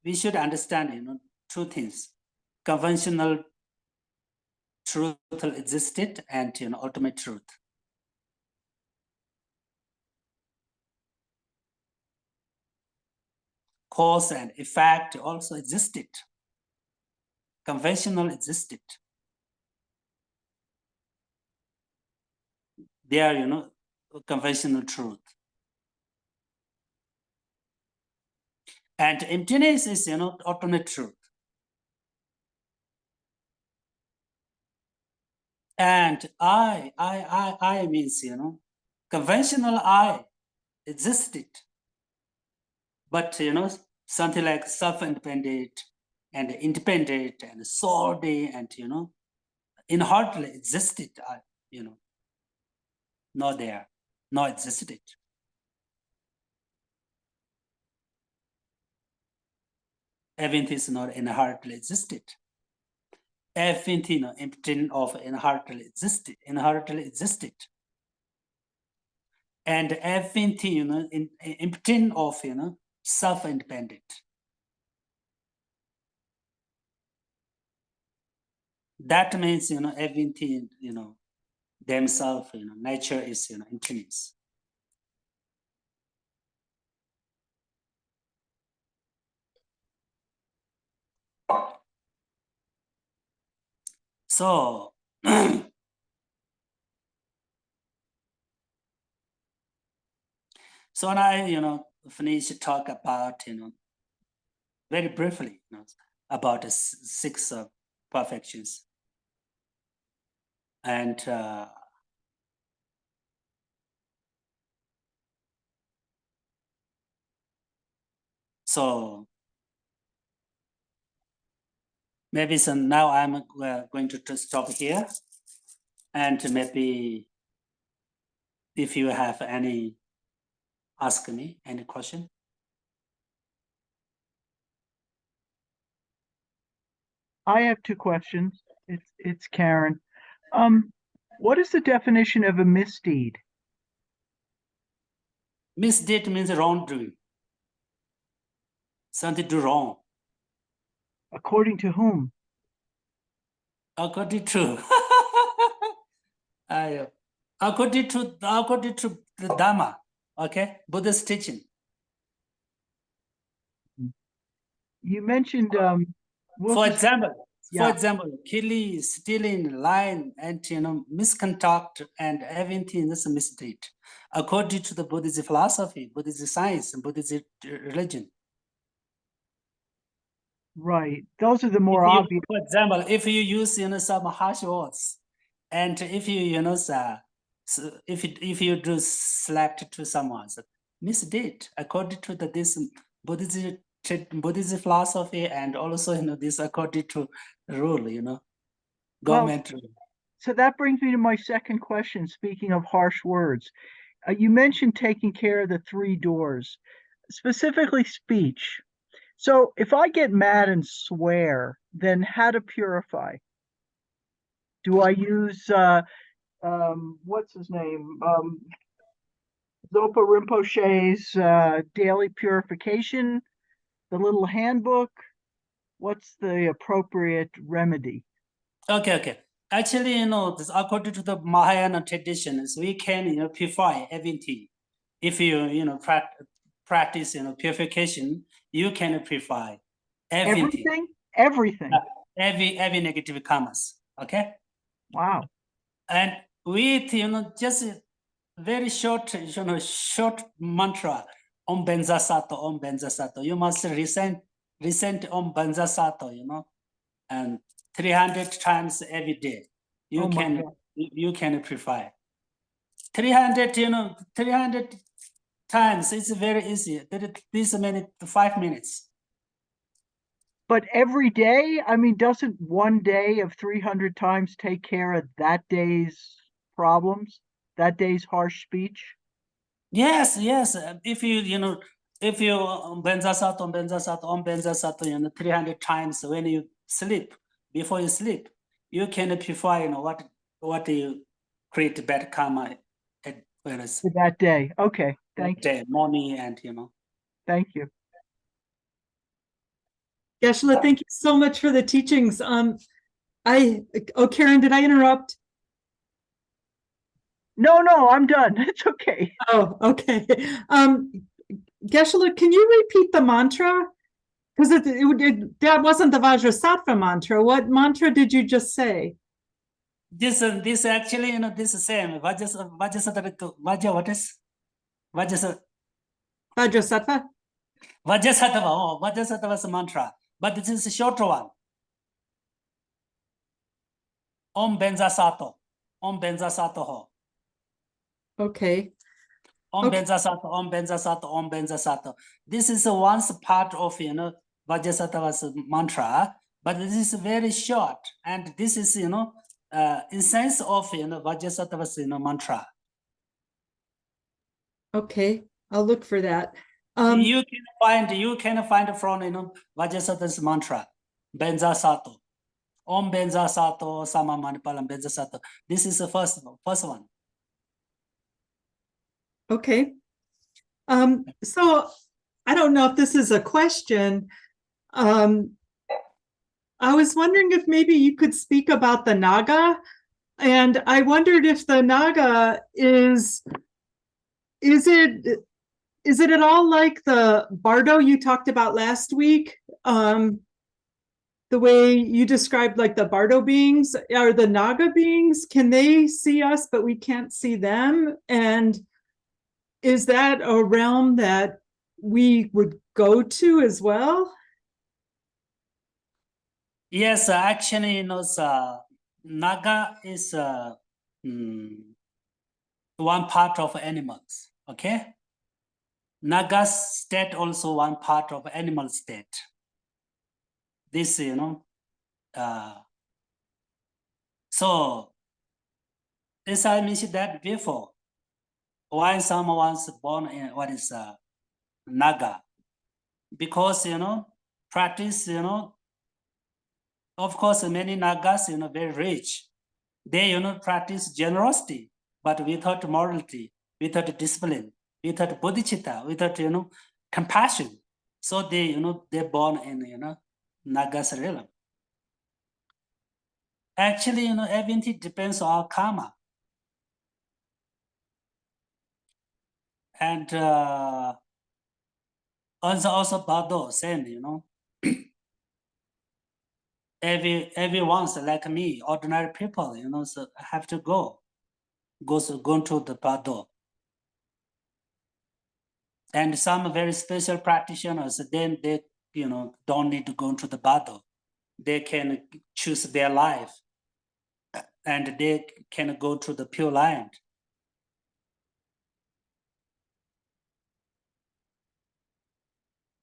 S1: we should understand two things: conventional truth existed, and ultimate truth. Cause and effect also existed. Conventional existed. They are conventional truth. And emptiness is ultimate truth. And I means conventional I existed, but something like self-independent and independent and solely and inherently existed, not there, not existed. Everything is not inherently existed. everything emptying of inherently existed. And everything, emptying of, self-independent. That means, everything, themselves, nature is, emptiness. So, so now, finish talk about, very briefly, about the six perfections. And so maybe now I'm going to stop here, and maybe if you have any, ask me any question.
S3: I have two questions. It's Karen. What is the definition of a misdeed?
S1: Misdeed means wrongdoing, something do wrong.
S3: According to whom?
S1: According to, according to the Dharma, okay, Buddha's teaching.
S3: You mentioned
S1: For example,
S3: yeah.
S1: killing, stealing, lying, and misconduct and everything is a misdeed. According to the Buddhist philosophy, Buddhist science, and Buddhist religion.
S3: Right. Those are the more obvious.
S1: For example, if you use some harsh words, and if you if you do slapped to someone, so misdeed according to this Buddhist philosophy, and also this according to rule, government rule.
S3: So that brings me to my second question. Speaking of harsh words, you mentioned taking care of the three doors, specifically speech. So if I get mad and swear, then how to purify? Do I use what's his name? Zopa Rinpoche's daily purification, the little handbook. What's the appropriate remedy?
S1: Okay. Actually, this according to the Mahayana traditions, we can purify everything. If you practice purification, you can purify everything.
S3: Everything.
S1: Every negative karmas. Okay.
S3: Wow.
S1: And with just a very short short mantra, Om Benza Sato, Om Benza Sato. You must recite Om Benza Sato, and 300 times every day. You can purify 300. 300 times. It's very easy. This minute 5 minutes.
S3: But every day, I mean, doesn't one day of 300 times take care of that day's problems, that day's harsh speech?
S1: Yes. If if you Benza Sato, Om Benza Sato, 300 times when you sleep, before you sleep, you can purify, what you create bad karma at whereas
S3: For that day. Okay. Thank you.
S1: day, morning, and
S3: Thank you.
S2: Geshe, thank you so much for the teachings. Karen, did I interrupt?
S3: No, I'm done. It's okay.
S2: Oh, okay. Geshe, can you repeat the mantra? Because that wasn't the Vajrasattva mantra. What mantra did you just say?
S1: This actually, this same Vajrasattva, what is Vajrasattva?
S2: Vajrasattva?
S1: Vajrasattva's mantra, but this is a shorter one. Om Benza Sato, Om Benza Sato Ho.
S2: Okay.
S1: Om Benza Sato, Om Benza Sato, Om Benza Sato. This is once part of Vajrasattva's mantra, but this is very short, and this is in sense of Vajrasattva's mantra.
S2: Okay, I'll look for that.
S1: You can find from Vajrasattva's mantra, Benza Sato. Om Benza Sato, Sama Manipalam Benza Sato. This is the first one.
S2: Okay. So I don't know if this is a question. I was wondering if maybe you could speak about the Naga, and I wondered if the Naga is it at all like the Bardo you talked about last week? The way you described like the Bardo beings, are the Naga beings, can they see us but we can't see them? And is that a realm that we would go to as well?
S1: Yes, actually, Naga is one part of animals, okay? Naga state also one part of animal state. This, so as I mentioned that before, why someone's born in what is Naga? Because, practice, of course, many Nagas, very rich. They, practice generosity, but without morality, without discipline, without bodhicitta, without, compassion. So they, they're born in, Nagas realm. Actually, everything depends on our karma. And also Bado, same, everyone's like me, ordinary people, so have to go to the Bado. And some very special practitioners, then they, don't need to go to the Bado. They can choose their life and they can go to the Pure Land.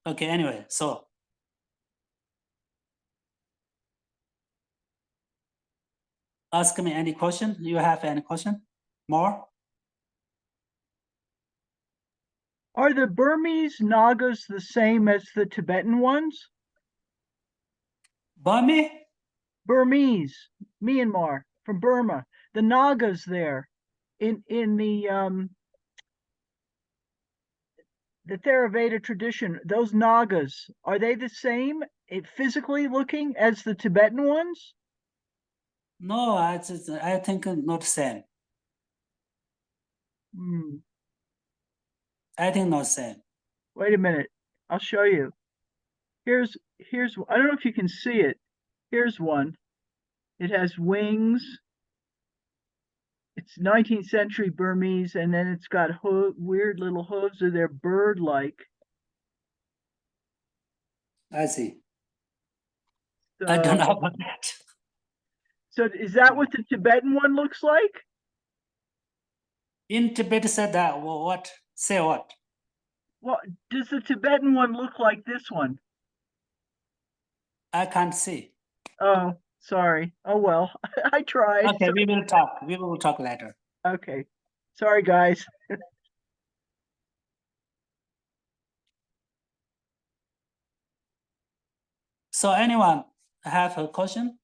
S1: Okay, anyway, so ask me any question. You have any question? More?
S3: Are the Burmese Nagas the same as the Tibetan ones?
S1: Burmese?
S3: Burmese, Myanmar, from Burma. The Nagas there in the Theravada tradition, those Nagas, are they the same physically looking as the Tibetan ones?
S1: No, I think not same.
S3: Hmm.
S1: I think not same.
S3: Wait a minute. I'll show you. Here's I don't know if you can see it. Here's one. It has wings. It's 19th century Burmese, and then it's got weird little hooves, or they're bird-like.
S1: I see.
S3: So,
S1: I don't know about that.
S3: so is that what the Tibetan one looks like?
S1: In Tibet said that, what? Say what?
S3: Well, does the Tibetan one look like this one?
S1: I can't see.
S3: Oh, sorry. Oh well, I tried.
S1: Okay, we will talk. We will talk later.
S3: Okay. Sorry, guys.
S1: So anyone have a question?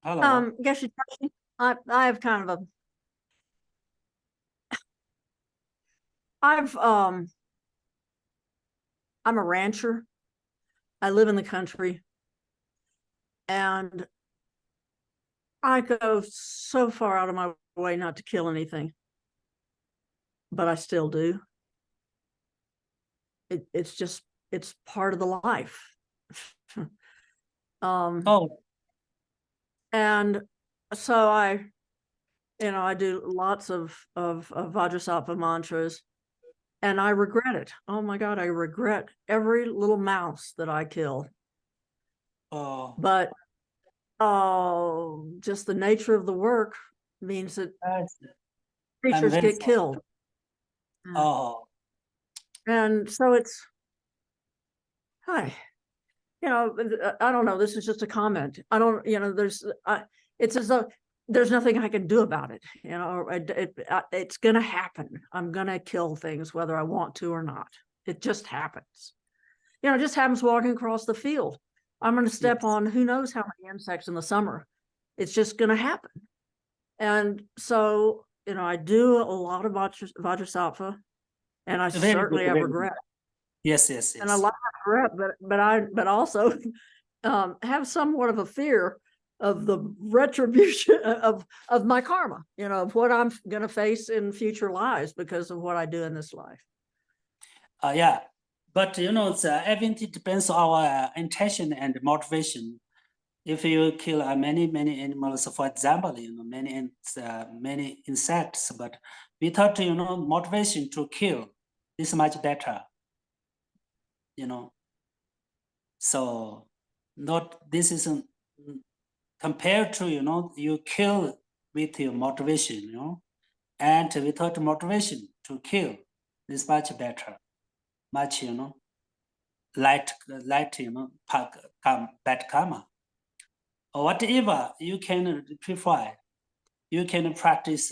S1: Hello.
S4: Geshe, Tashi, I have kind of I'm a rancher. I live in the country, and I go so far out of my way not to kill anything, but I still do. It's part of the life.
S1: Oh,
S4: And so I do lots of Vajrasattva mantras, and I regret it. Oh my God, I regret every little mouse that I kill.
S1: oh,
S4: But just the nature of the work means that
S1: I'm
S4: creatures
S1: very
S4: get
S1: sorry.
S4: killed.
S1: Oh,
S4: And so it's, hi, I don't know, this is just a comment. I don't, it's as though there's nothing I can do about it. You know, it's going to happen. I'm going to kill things whether I want to or not. It just happens. You know, it just happens walking across the field. I'm going to step on who knows how many insects in the summer. It's just going to happen. And so, you know, I do a lot of Vajrasattva, and I
S1: Very
S4: certainly
S1: good,
S4: have
S1: very
S4: regret.
S1: Yes, yes, yes.
S4: And a lot of regret, but also have somewhat of a fear of the retribution of my karma, you know, of what I'm going to face in future lives because of what I do in this life.
S1: Yeah, but you know, everything depends on our intention and motivation. If you kill many animals, for example, you know, many insects, but without, you know, motivation to kill, is much better. You know, so this isn't compared to, you know, you kill with your motivation, you know, and without motivation to kill is much better, much, you know, light, you know, bad karma. Or whatever you can purify, you can practice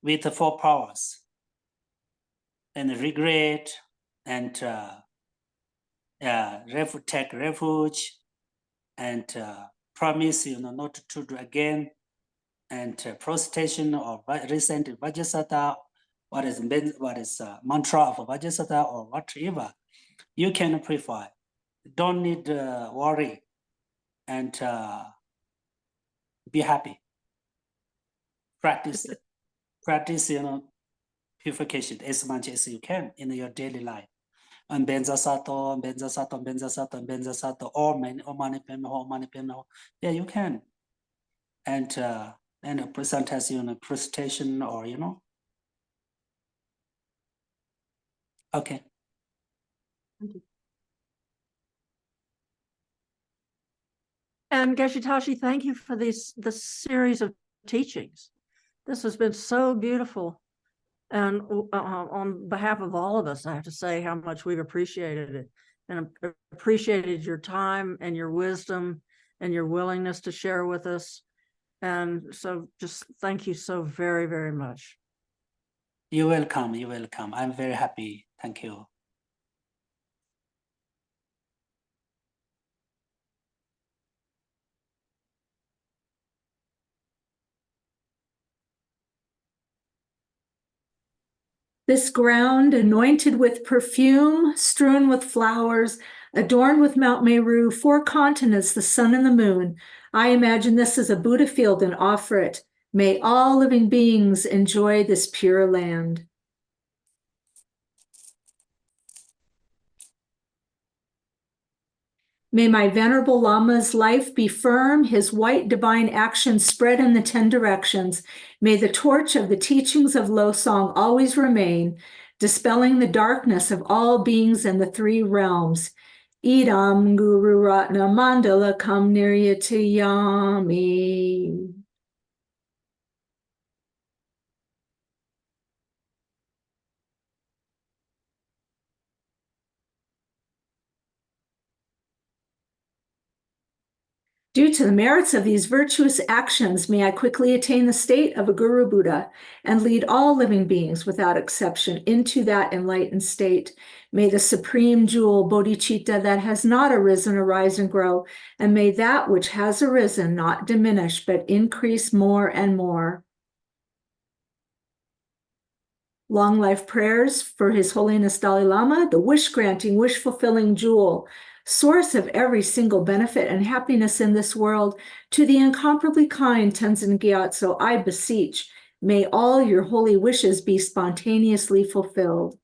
S1: with the 4 powers and regret and take refuge and promise, you know, not to do again, and prostration or recent Vajrasattva, what is mantra of Vajrasattva or whatever, you can purify. Don't need worry and be happy. Practice, you know, purification as much as you can in your daily life. And benza sato, or mani pema, yeah, you can. And sometimes, you know, prostration or, you know. Okay.
S4: Thank you. And Geshe Tashi, thank you for this series of teachings. This has been so beautiful. And on behalf of all of us, I have to say how much we've appreciated it and appreciated your time and your wisdom and your willingness to share with us. And so just thank you so very, very much.
S1: You're welcome. You're welcome. I'm very happy. Thank you.
S5: This ground anointed with perfume, strewn with flowers, adorned with Mount Meru, 4 continents, the sun and the moon. I imagine this as a Buddha field and offer it. May all living beings enjoy this pure land. May my venerable Lama's life be firm, his white divine action spread in the 10 directions. May the torch of the teachings of Losong always remain, dispelling the darkness of all beings in the 3 realms. Idam Guru Ratna Mandala Kam Niryatayami. Due to the merits of these virtuous actions, may I quickly attain the state of a Guru Buddha and lead all living beings without exception into that enlightened state. May the supreme jewel bodhicitta that has not arisen arise and grow, and may that which has arisen not diminish but increase more and more. Long life prayers for His Holiness Dalai Lama, the wish-granting, wish-fulfilling jewel, source of every single benefit and happiness in this world. To the incomparably kind Tenzin Gyatso, I beseech, may all your holy wishes be spontaneously fulfilled.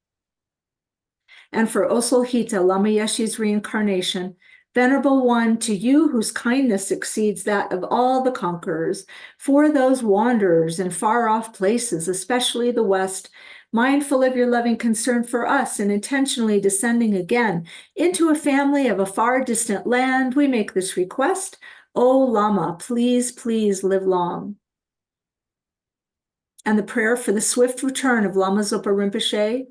S5: And for Osolhita, Lama Yeshe's reincarnation, Venerable One, to you whose kindness exceeds that of all the conquerors, for those wanderers in far-off places, especially the West, mindful of your loving concern for us and intentionally descending again into a family of a far distant land, we make this request. O Lama, please, please live long. And the prayer for the swift return of Lama Zopa Rinpoche.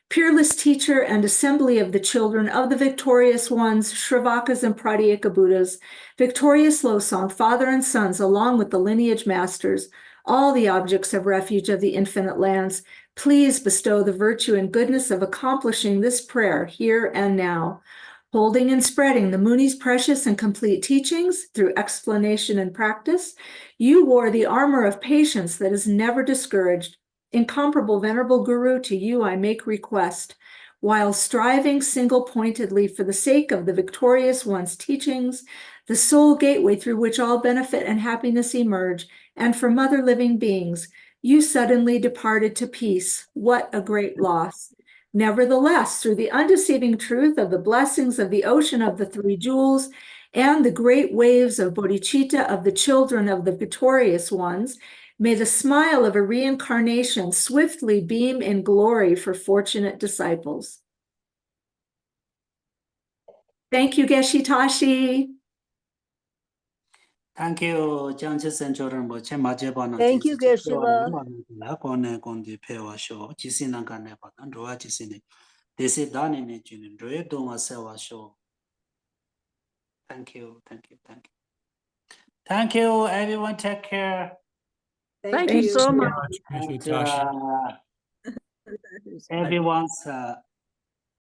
S5: peerless teacher and assembly of the children of the victorious ones, Shravakas and Pratyeka Buddhas, victorious Losong, father and sons, along with the lineage masters, all the objects of refuge of the infinite lands, please bestow the virtue and goodness of accomplishing this prayer here and now. Holding and spreading the Muni's precious and complete teachings through explanation and practice, you wore the armor of patience that is never discouraged. Incomparable venerable Guru, to you I make request, while striving single-pointedly for the sake of the victorious one's teachings, the sole gateway through which all benefit and happiness emerge, and for mother living beings, you suddenly departed to peace. What a great loss. Nevertheless, through the undeceiving truth of the blessings of the ocean of the three jewels and the great waves of bodhicitta of the children of the victorious ones, may the smile of a reincarnation swiftly beam in glory for fortunate disciples. Thank you, Geshe Tashi.
S1: Thank you, Jiangqi Senchoren Boche Majebana.
S4: Thank you, Geshe.
S1: Kone Kondi Pewa Show, Chisinanga Nepa, and Roa Chisini. This is done in a Junior, Doma Sewa Show. Thank you, thank you, thank you. Thank you, everyone. Take care.
S4: Thank
S5: Thank
S4: you so
S5: you.
S4: much.
S1: And, everyone's